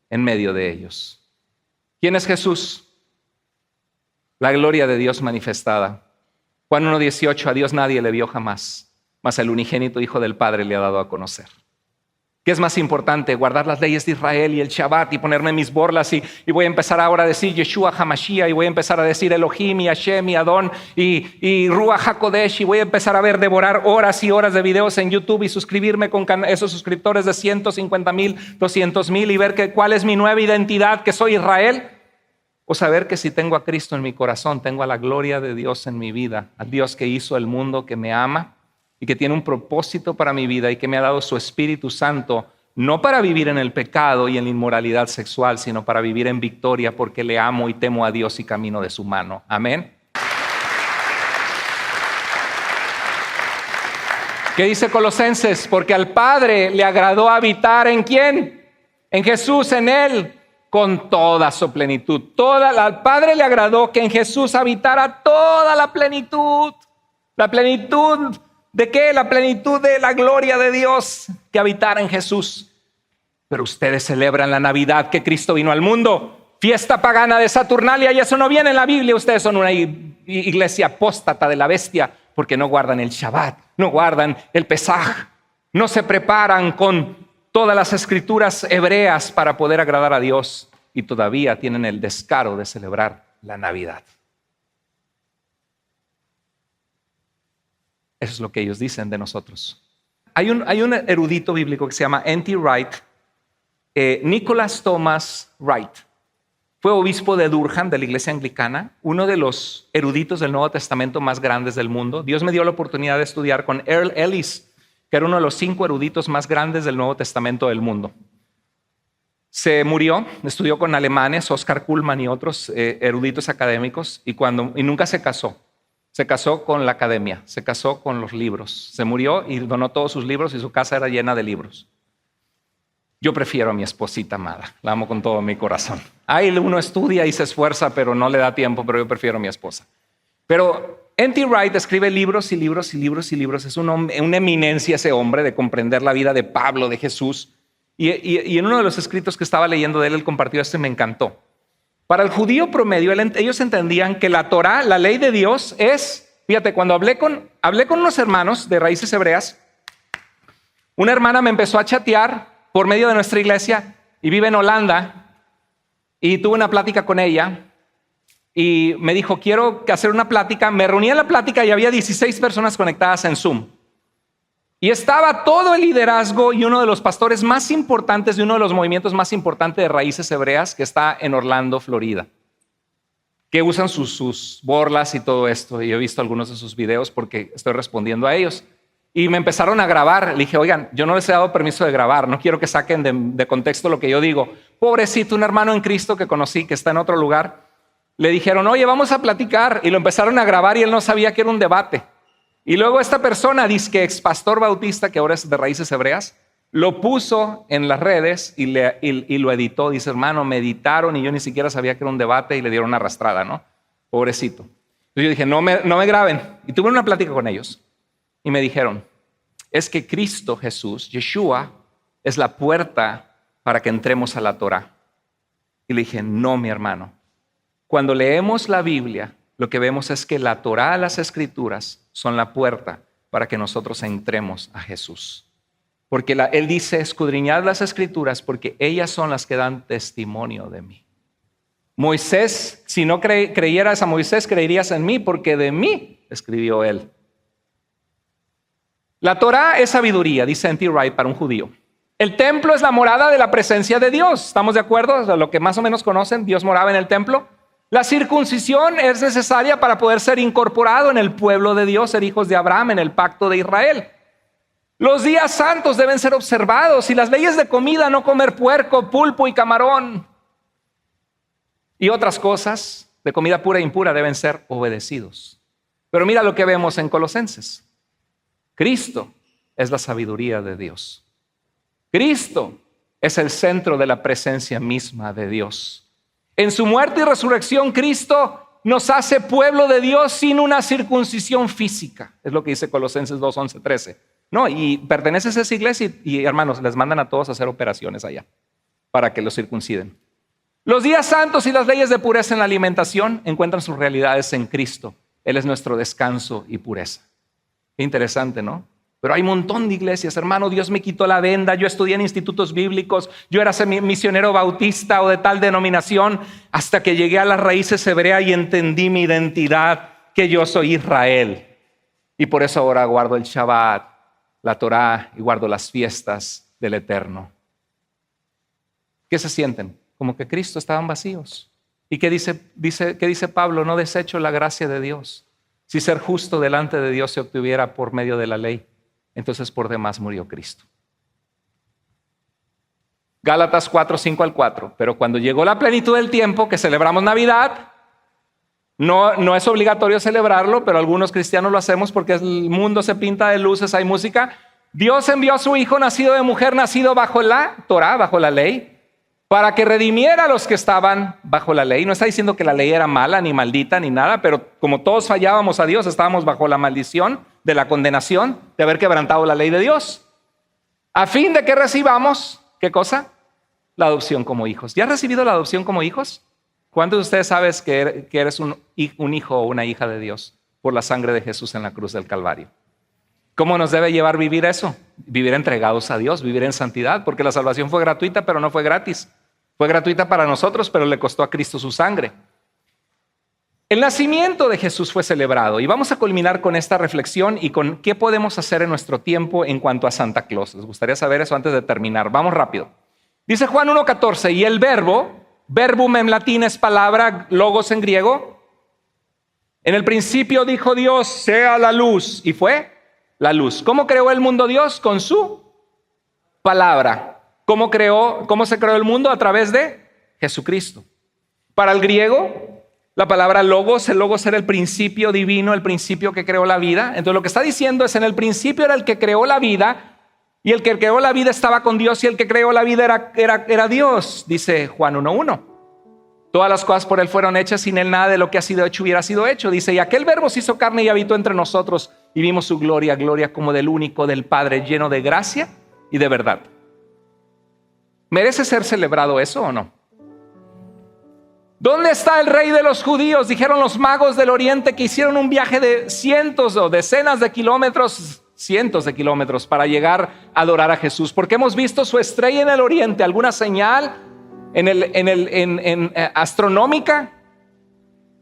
Speaker 1: en medio de ellos. ¿Quién es Jesús? La gloria de Dios manifestada. Juan 1:18, a Dios nadie le vio jamás, mas el unigénito Hijo del Padre le ha dado a conocer. ¿Qué es más importante? Guardar las leyes de Israel y el Shabbat y ponerme mis borlas y voy a empezar ahora a decir Yeshua HaMashiach y voy a empezar a decir Elohim y Hashem y Adón y Ruach HaKodesh y voy a empezar a devorar horas y horas de videos en YouTube y suscribirme con esos suscriptores de 150,000, 200,000 y ver cuál es mi nueva identidad, que soy Israel. O saber que si tengo a Cristo en mi corazón, tengo a la gloria de Dios en mi vida, al Dios que hizo el mundo, que me ama y que tiene un propósito para mi vida y que me ha dado su Espíritu Santo, no para vivir en el pecado y en la inmoralidad sexual, sino para vivir en victoria porque le amo y temo a Dios y camino de su mano. Amén. ¿Qué dice Colosenses? Porque al Padre le agradó habitar ¿en quién? En Jesús, en Él, con toda su plenitud. Al Padre le agradó que en Jesús habitara toda la plenitud. La plenitud ¿de qué? La plenitud de la gloria de Dios que habitara en Jesús. Pero ustedes celebran la Navidad que Cristo vino al mundo. Fiesta pagana de Saturnalia y eso no viene en la Biblia. Ustedes son una iglesia apóstata de la bestia porque no guardan el Shabbat, no guardan el Pesaj, no se preparan con todas las escrituras hebreas para poder agradar a Dios y todavía tienen el descaro de celebrar la Navidad. Eso es lo que ellos dicen de nosotros. Hay un erudito bíblico que se llama N.T. Wright, Nicholas Thomas Wright. Fue obispo de Durham, de la iglesia anglicana, uno de los eruditos del Nuevo Testamento más grandes del mundo. Dios me dio la oportunidad de estudiar con Earl Ellis, que era uno de los 5 eruditos más grandes del Nuevo Testamento del mundo. Se murió, estudió con alemanes, Oscar Cullmann y otros eruditos académicos, y nunca se casó. Se casó con la academia, se casó con los libros. Se murió y donó todos sus libros y su casa era llena de libros. Yo prefiero a mi esposita amada, la amo con todo mi corazón. Ahí uno estudia y se esfuerza, pero no le da tiempo, pero yo prefiero a mi esposa. Pero N.T. Wright escribe libros y libros y libros y libros. Es una eminencia ese hombre de comprender la vida de Pablo, de Jesús. Y en uno de los escritos que estaba leyendo de él compartió esto y me encantó. Para el judío promedio, ellos entendían que la Torá, la ley de Dios, fíjate, cuando hablé con unos hermanos de raíces hebreas, una hermana me empezó a chatear por medio de nuestra iglesia y vive en Holanda, y tuve una plática con ella y me dijo, quiero hacer una plática. Me reuní en la plática y había 16 personas conectadas en Zoom. Y estaba todo el liderazgo y uno de los pastores más importantes de uno de los movimientos más importantes de raíces hebreas que está en Orlando, Florida, que usan sus borlas y todo esto. Y he visto algunos de sus videos porque estoy respondiendo a ellos. Y me empezaron a grabar. Le dije, oigan, yo no les he dado permiso de grabar. No quiero que saquen de contexto lo que yo digo. Pobrecito, un hermano en Cristo que conocí, que está en otro lugar. Le dijeron, oye, vamos a platicar. Y lo empezaron a grabar y él no sabía que era un debate. Y luego esta persona, dice que ex pastor bautista, que ahora es de raíces hebreas, lo puso en las redes y lo editó. Dice, hermano, me editaron y yo ni siquiera sabía que era un debate y le dieron una arrastrada, ¿no? Pobrecito. Entonces yo dije, no me graben. Y tuve una plática con ellos. Y me dijeron, es que Cristo Jesús, Yeshua, es la puerta para que entremos a la Torá. Y le dije, no, mi hermano. Cuando leemos la Biblia, lo que vemos es que la Torá, las Escrituras, son la puerta para que nosotros entremos a Jesús. Porque Él dice, escudriñad las Escrituras porque ellas son las que dan testimonio de mí. Moisés, si no creyeras a Moisés, creerías en mí porque de mí escribió él. La Torá es sabiduría, dice N.T. Wright, para un judío. El templo es la morada de la presencia de Dios. ¿Estamos de acuerdo? O sea, lo que más o menos conocen, Dios moraba en el templo. La circuncisión es necesaria para poder ser incorporado en el pueblo de Dios, ser hijos de Abraham, en el pacto de Israel. Los días santos deben ser observados y las leyes de comida, no comer puerco, pulpo y camarón y otras cosas de comida pura e impura deben ser obedecidos. Pero mira lo que vemos en Colosenses. Cristo es la sabiduría de Dios. Cristo es el centro de la presencia misma de Dios. En su muerte y resurrección, Cristo nos hace pueblo de Dios sin una circuncisión física. Es lo que dice Colosenses 2, 11, 13. No, y perteneces a esa iglesia y hermanos, les mandan a todos a hacer operaciones allá para que los circunciden. Los días santos y las leyes de pureza en la alimentación encuentran sus realidades en Cristo. Él es nuestro descanso y pureza. Qué interesante, ¿no? Pero hay un montón de iglesias, hermano, Dios me quitó la venda, yo estudié en institutos bíblicos, yo era misionero bautista o de tal denominación, hasta que llegué a las raíces hebreas y entendí mi identidad, que yo soy Israel. Y por eso ahora guardo el Shabbat, la Torá y guardo las fiestas del Eterno. ¿Qué se sienten? Como que Cristo estaban vacíos. ¿Y qué dice Pablo? No desecho la gracia de Dios. Si ser justo delante de Dios se obtuviera por medio de la ley, entonces por demás murió Cristo. Gálatas 4, 5 al 4. Pero cuando llegó la plenitud del tiempo, que celebramos Navidad, no es obligatorio celebrarlo, pero algunos cristianos lo hacemos porque el mundo se pinta de luces, hay música. Dios envió a su Hijo nacido de mujer, nacido bajo la Torá, bajo la ley, para que redimiera a los que estaban bajo la ley. No está diciendo que la ley era mala, ni maldita, ni nada, pero como todos fallábamos a Dios, estábamos bajo la maldición de la condenación de haber quebrantado la ley de Dios. A fin de que recibamos, ¿qué cosa? La adopción como hijos. ¿Ya has recibido la adopción como hijos? ¿Cuántos de ustedes saben que eres un hijo o una hija de Dios por la sangre de Jesús en la cruz del Calvario? ¿Cómo nos debe llevar vivir eso? Vivir entregados a Dios, vivir en santidad, porque la salvación fue gratuita, pero no fue gratis. Fue gratuita para nosotros, pero le costó a Cristo su sangre. El nacimiento de Jesús fue celebrado y vamos a culminar con esta reflexión y con qué podemos hacer en nuestro tiempo en cuanto a Santa Claus. Les gustaría saber eso antes de terminar. Vamos rápido. Dice Juan 1:14, y el verbo, verbum en latín es palabra, logos en griego. En el principio dijo Dios, sea la luz, y fue la luz. ¿Cómo creó el mundo Dios? Con su palabra. ¿Cómo se creó el mundo? A través de Jesucristo. Para el griego, la palabra logos, el logos era el principio divino, el principio que creó la vida. Entonces lo que está diciendo es, en el principio era el que creó la vida, y el que creó la vida estaba con Dios, y el que creó la vida era Dios, dice Juan 1:1. Todas las cosas por él fueron hechas, sin él nada de lo que ha sido hecho hubiera sido hecho. Dice, y aquel verbo se hizo carne y habitó entre nosotros, y vimos su gloria, gloria como del único del Padre, lleno de gracia y de verdad. ¿Merece ser celebrado eso o no? ¿Dónde está el rey de los judíos? Dijeron los magos del oriente, que hicieron un viaje de cientos o decenas de kilómetros, cientos de kilómetros para llegar a adorar a Jesús, porque hemos visto su estrella en el oriente. ¿Alguna señal astronómica?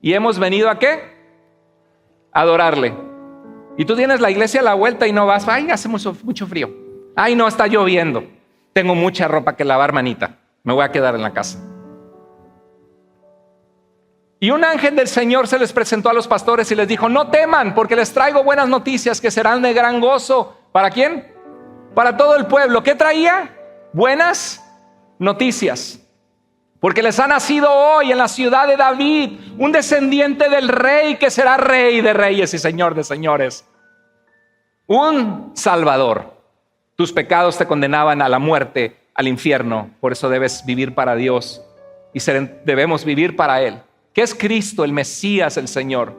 Speaker 1: Y hemos venido ¿a qué? A adorarle. Y tú tienes la iglesia a la vuelta y no vas. Ay, hace mucho frío. Ay, no, está lloviendo. Tengo mucha ropa que lavar, manita. Me voy a quedar en la casa. Y un ángel del Señor se les presentó a los pastores y les dijo, no teman, porque les traigo buenas noticias que serán de gran gozo. ¿Para quién? Para todo el pueblo. ¿Qué traía? Buenas noticias. Porque les ha nacido hoy en la ciudad de David un descendiente del rey, que será rey de reyes y señor de señores. Un Salvador. Tus pecados te condenaban a la muerte, al infierno. Por eso debes vivir para Dios y debemos vivir para Él, que es Cristo, el Mesías, el Señor.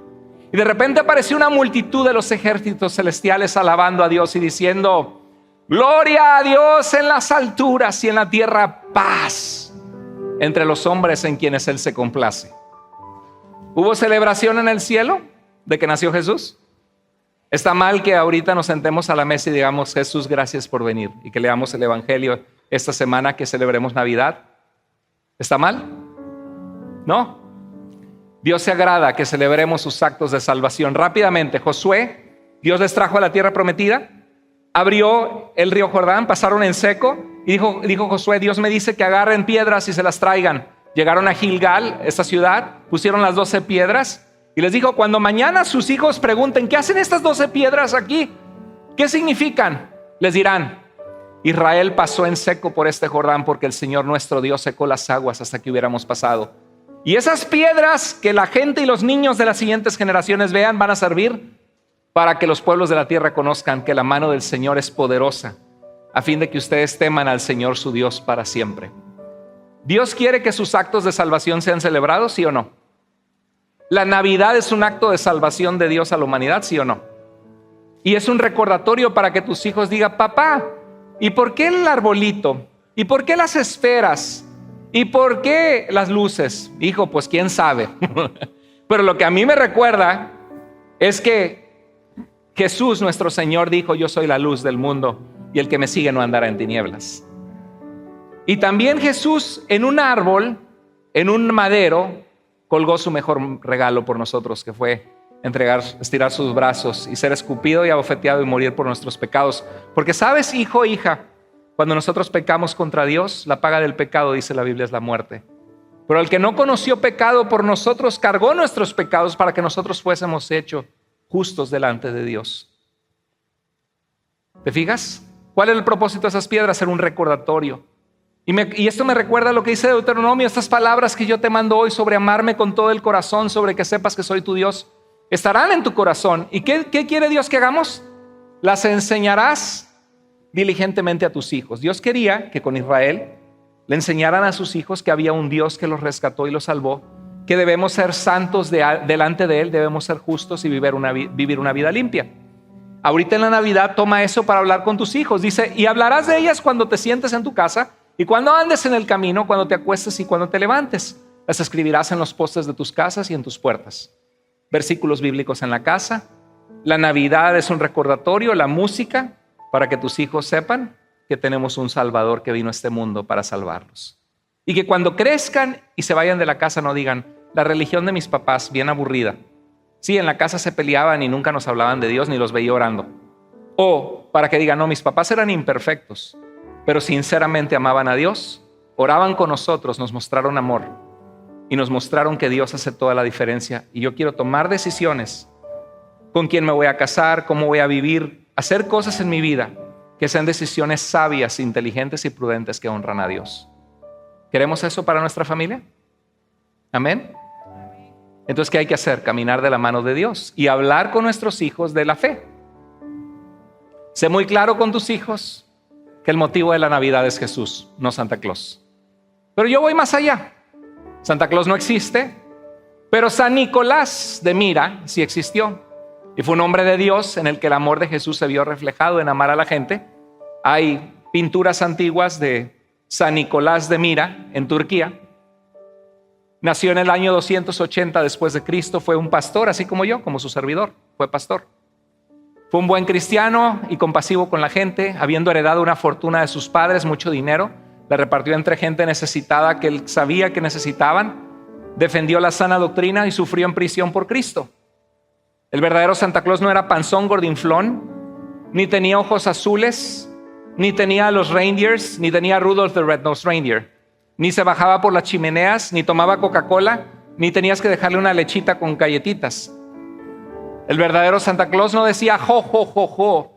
Speaker 1: Y de repente apareció una multitud de los ejércitos celestiales alabando a Dios y diciendo, gloria a Dios en las alturas y en la tierra paz entre los hombres en quienes Él se complace. ¿Hubo celebración en el cielo de que nació Jesús? ¿Está mal que ahorita nos sentemos a la mesa y digamos, Jesús, gracias por venir, y que leamos el Evangelio esta semana, que celebremos Navidad? ¿Está mal? No. Dios se agrada que celebremos sus actos de salvación. Rápidamente, Josué, Dios les trajo a la tierra prometida, abrió el río Jordán, pasaron en seco, y dijo Josué, Dios me dice que agarren piedras y se las traigan. Llegaron a Gilgal, esta ciudad, pusieron las 12 piedras, y les dijo, cuando mañana sus hijos pregunten, ¿qué hacen estas 12 piedras aquí? ¿Qué significan? Les dirán, Israel pasó en seco por este Jordán, porque el Señor nuestro Dios secó las aguas hasta que hubiéramos pasado. Y esas piedras que la gente y los niños de las siguientes generaciones vean van a servir para que los pueblos de la tierra conozcan que la mano del Señor es poderosa, a fin de que ustedes teman al Señor su Dios para siempre. ¿Dios quiere que sus actos de salvación sean celebrados, sí o no? ¿La Navidad es un acto de salvación de Dios a la humanidad, sí o no? Y es un recordatorio para que tus hijos digan, papá, ¿y por qué el arbolito? ¿Y por qué las esferas? ¿Y por qué las luces? Hijo, pues quién sabe. Pero lo que a mí me recuerda es que Jesús, nuestro Señor, dijo, yo soy la luz del mundo, y el que me sigue no andará en tinieblas. Y también Jesús en un árbol, en un madero, colgó su mejor regalo por nosotros, que fue estirar sus brazos y ser escupido y abofeteado y morir por nuestros pecados. Porque sabes, hijo, hija, cuando nosotros pecamos contra Dios, la paga del pecado, dice la Biblia, es la muerte. Pero el que no conoció pecado por nosotros, cargó nuestros pecados para que nosotros fuésemos hechos justos delante de Dios. ¿Te fijas? ¿Cuál es el propósito de esas piedras? Ser un recordatorio. Y esto me recuerda lo que dice Deuteronomio, estas palabras que yo te mando hoy sobre amarme con todo el corazón, sobre que sepas que soy tu Dios, estarán en tu corazón. ¿Y qué quiere Dios que hagamos? Las enseñarás diligentemente a tus hijos. Dios quería que con Israel le enseñaran a sus hijos que había un Dios que los rescató y los salvó, que debemos ser santos delante de Él, debemos ser justos y vivir una vida limpia. Ahorita en la Navidad toma eso para hablar con tus hijos. Dice, y hablarás de ellas cuando te sientes en tu casa y cuando andes en el camino, cuando te acuestes y cuando te levantes. Las escribirás en los postes de tus casas y en tus puertas. Versículos bíblicos en la casa. La Navidad es un recordatorio, la música, para que tus hijos sepan que tenemos un Salvador que vino a este mundo para salvarlos. Y que cuando crezcan y se vayan de la casa no digan, la religión de mis papás, bien aburrida. Sí, en la casa se peleaban y nunca nos hablaban de Dios ni los veía orando. O para que digan, no, mis papás eran imperfectos, pero sinceramente amaban a Dios, oraban con nosotros, nos mostraron amor y nos mostraron que Dios hace toda la diferencia. Y yo quiero tomar decisiones con quién me voy a casar, cómo voy a vivir, hacer cosas en mi vida que sean decisiones sabias, inteligentes y prudentes que honran a Dios. ¿Queremos eso para nuestra familia? Amén. Entonces, ¿qué hay que hacer? Caminar de la mano de Dios y hablar con nuestros hijos de la fe. Sé muy claro con tus hijos que el motivo de la Navidad es Jesús, no Santa Claus. Pero yo voy más allá. Santa Claus no existe, pero San Nicolás de Mira sí existió. Y fue un hombre de Dios en el que el amor de Jesús se vio reflejado en amar a la gente. Hay pinturas antiguas de San Nicolás de Mira en Turquía. Nació en el año 280 después de Cristo. Fue un pastor, así como yo, como su servidor. Fue pastor. Fue un buen cristiano y compasivo con la gente. Habiendo heredado una fortuna de sus padres, mucho dinero, la repartió entre gente necesitada que él sabía que necesitaban. Defendió la sana doctrina y sufrió en prisión por Cristo. El verdadero Santa Claus no era panzón gordinflón, ni tenía ojos azules, ni tenía los reindeers, ni tenía Rudolph the Red-Nosed Reindeer, ni se bajaba por las chimeneas, ni tomaba Coca-Cola, ni tenías que dejarle una lechita con galletitas. El verdadero Santa Claus no decía jo, jo, jo, jo.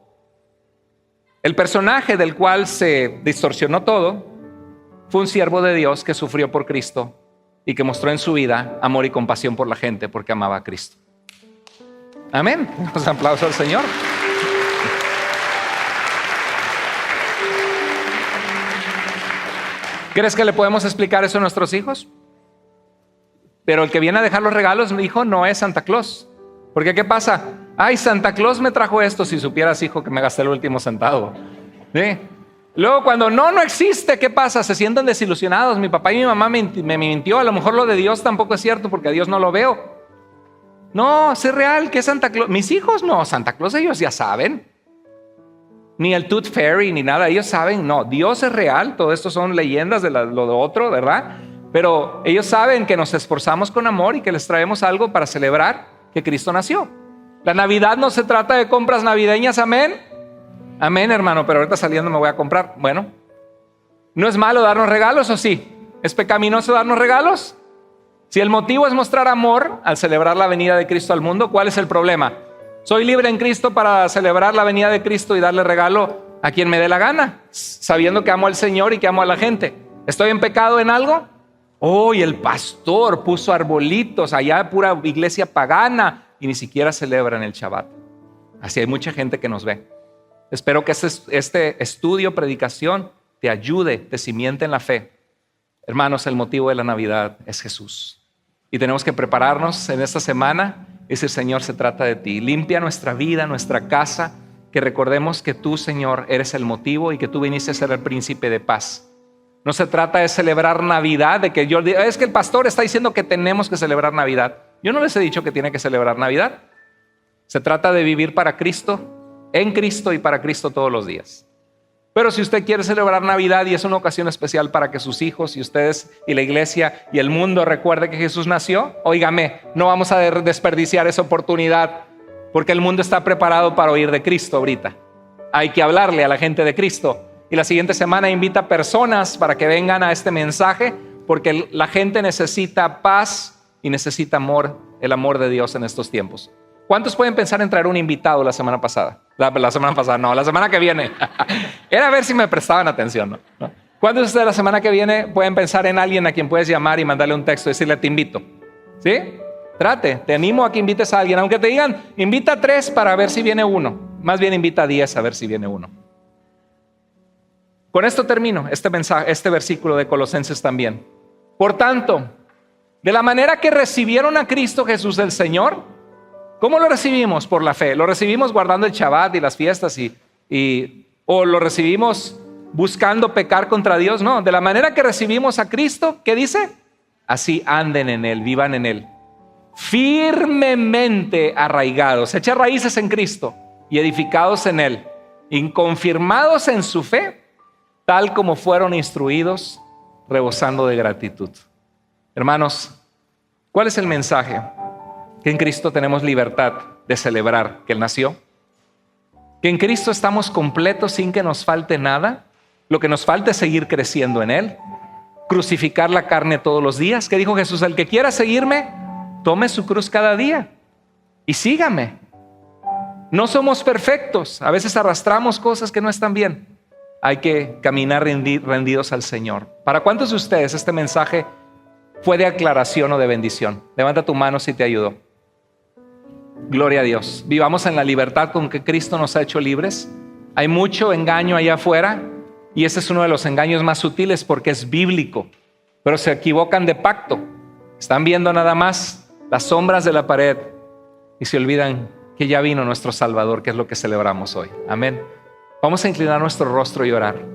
Speaker 1: El personaje del cual se distorsionó todo fue un siervo de Dios que sufrió por Cristo y que mostró en su vida amor y compasión por la gente porque amaba a Cristo. Amén. Un aplauso al Señor. ¿Crees que le podemos explicar eso a nuestros hijos? Pero el que viene a dejar los regalos, mi hijo, no es Santa Claus. Porque ¿qué pasa? Ay, Santa Claus me trajo esto. Si supieras, hijo, que me gasté el último centavo. ¿Sí? Luego cuando no existe, ¿qué pasa? Se sienten desilusionados. Mi papá y mi mamá me mintió. A lo mejor lo de Dios tampoco es cierto porque a Dios no lo veo. No, es real que es Santa Claus. Mis hijos no, Santa Claus ellos ya saben. Ni el Tooth Fairy ni nada, ellos saben. No, Dios es real. Todo esto son leyendas de lo de otro, ¿verdad? Pero ellos saben que nos esforzamos con amor y que les traemos algo para celebrar que Cristo nació. La Navidad no se trata de compras navideñas, amén. Amén, hermano, pero ahorita saliendo me voy a comprar. Bueno, ¿no es malo darnos regalos o sí? ¿Es pecaminoso darnos regalos? Si el motivo es mostrar amor al celebrar la venida de Cristo al mundo, ¿cuál es el problema? ¿Soy libre en Cristo para celebrar la venida de Cristo y darle regalo a quien me dé la gana, sabiendo que amo al Señor y que amo a la gente? ¿Estoy en pecado en algo? Y el pastor puso arbolitos allá, pura iglesia pagana, y ni siquiera celebran el Shabbat. Así hay mucha gente que nos ve. Espero que este estudio, predicación, te ayude, te simiente en la fe. Hermanos, el motivo de la Navidad es Jesús. Y tenemos que prepararnos en esta semana y decir, Señor, se trata de ti. Limpia nuestra vida, nuestra casa, que recordemos que tú, Señor, eres el motivo y que tú viniste a ser el príncipe de paz. No se trata de celebrar Navidad, de que yo diga, es que el pastor está diciendo que tenemos que celebrar Navidad. Yo no les he dicho que tiene que celebrar Navidad. Se trata de vivir para Cristo, en Cristo y para Cristo todos los días. Pero si usted quiere celebrar Navidad y es una ocasión especial para que sus hijos y ustedes y la iglesia y el mundo recuerde que Jesús nació, óigame, no vamos a desperdiciar esa oportunidad porque el mundo está preparado para oír de Cristo ahorita. Hay que hablarle a la gente de Cristo. Y la siguiente semana invita a personas para que vengan a este mensaje porque la gente necesita paz y necesita amor, el amor de Dios en estos tiempos. ¿Cuántos pueden pensar en traer un invitado la semana pasada? La semana que viene. Era a ver si me prestaban atención, ¿no? ¿Cuántos de ustedes la semana que viene pueden pensar en alguien a quien puedes llamar y mandarle un texto y decirle te invito? ¿Sí? Te animo a que invites a alguien. Aunque te digan, invita a 3 para ver si viene uno. Más bien invita a 10 a ver si viene uno. Con esto termino este versículo de Colosenses también. Por tanto, de la manera que recibieron a Cristo Jesús el Señor, ¿cómo lo recibimos? Por la fe. ¿Lo recibimos guardando el Shabbat y las fiestas o lo recibimos buscando pecar contra Dios? No, de la manera que recibimos a Cristo, ¿qué dice? Así anden en Él, vivan en Él. Firmemente arraigados, echa raíces en Cristo y edificados en Él, inconfirmados en su fe, tal como fueron instruidos, rebosando de gratitud. Hermanos, ¿Cuál es el mensaje? Que en Cristo tenemos libertad de celebrar que Él nació. Que en Cristo estamos completos sin que nos falte nada. Lo que nos falta es seguir creciendo en Él. Crucificar la carne todos los días. ¿Qué dijo Jesús? El que quiera seguirme, tome su cruz cada día y sígame. No somos perfectos. A veces arrastramos cosas que no están bien. Hay que caminar rendidos al Señor. ¿Para cuántos de ustedes este mensaje fue de aclaración o de bendición? Levanta tu mano si te ayudó. Gloria a Dios. Vivamos en la libertad con que Cristo nos ha hecho libres. Hay mucho engaño allá afuera y ese es uno de los engaños más sutiles porque es bíblico, pero se equivocan de pacto. Están viendo nada más las sombras de la pared y se olvidan que ya vino nuestro Salvador, que es lo que celebramos hoy. Amén. Vamos a inclinar nuestro rostro y orar.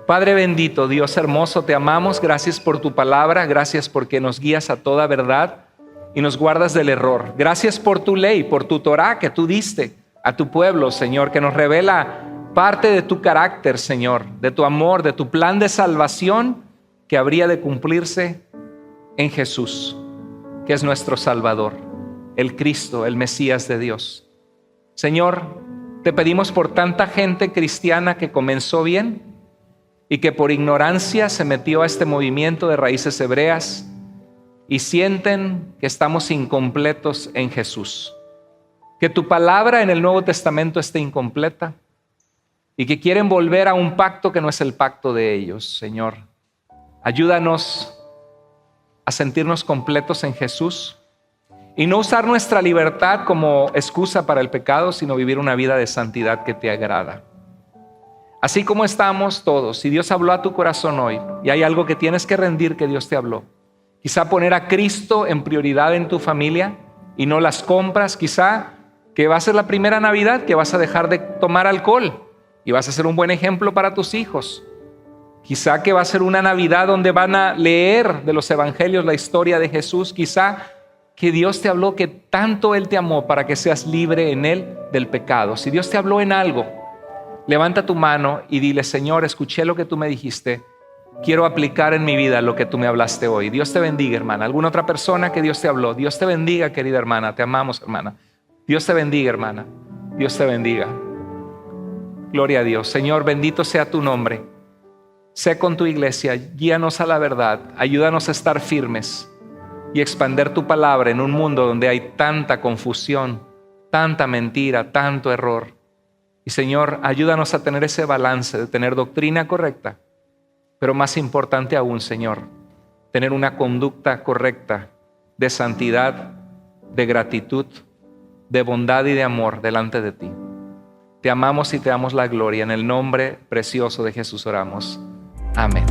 Speaker 1: Padre bendito, Dios hermoso, te amamos. Gracias por tu palabra. Gracias porque nos guías a toda verdad y nos guardas del error. Gracias por tu ley, por tu Torá que tú diste a tu pueblo, Señor, que nos revela parte de tu carácter, Señor, de tu amor, de tu plan de salvación que habría de cumplirse en Jesús, que es nuestro Salvador, el Cristo, el Mesías de Dios. Señor, te pedimos por tanta gente cristiana que comenzó bien y que por ignorancia se metió a este movimiento de raíces hebreas y sienten que estamos incompletos en Jesús. Que tu palabra en el Nuevo Testamento esté incompleta y que quieren volver a un pacto que no es el pacto de ellos. Señor, ayúdanos a sentirnos completos en Jesús y no usar nuestra libertad como excusa para el pecado, sino vivir una vida de santidad que te agrada. Así como estamos todos, si Dios habló a tu corazón hoy y hay algo que tienes que rendir que Dios te habló, quizá poner a Cristo en prioridad en tu familia y no las compras, quizá que va a ser la primera Navidad que vas a dejar de tomar alcohol y vas a ser un buen ejemplo para tus hijos. Quizá que va a ser una Navidad donde van a leer de los evangelios la historia de Jesús. Quizá que Dios te habló que tanto Él te amó para que seas libre en Él del pecado. Si Dios te habló en algo, levanta tu mano y dile: Señor, escuché lo que tú me dijiste. Quiero aplicar en mi vida lo que tú me hablaste hoy. Dios te bendiga, hermana. ¿Alguna otra persona que Dios te habló? Dios te bendiga, querida hermana. Te amamos, hermana. Dios te bendiga, hermana. Dios te bendiga. Gloria a Dios. Señor, bendito sea tu nombre. Sé con tu iglesia. Guíanos a la verdad. Ayúdanos a estar firmes y expander tu palabra en un mundo donde hay tanta confusión, tanta mentira, tanto error. Y Señor, ayúdanos a tener ese balance de tener doctrina correcta, pero más importante aún, Señor, tener una conducta correcta de santidad, de gratitud, de bondad y de amor delante de ti. Te amamos y te damos la gloria. En el nombre precioso de Jesús oramos. Amén.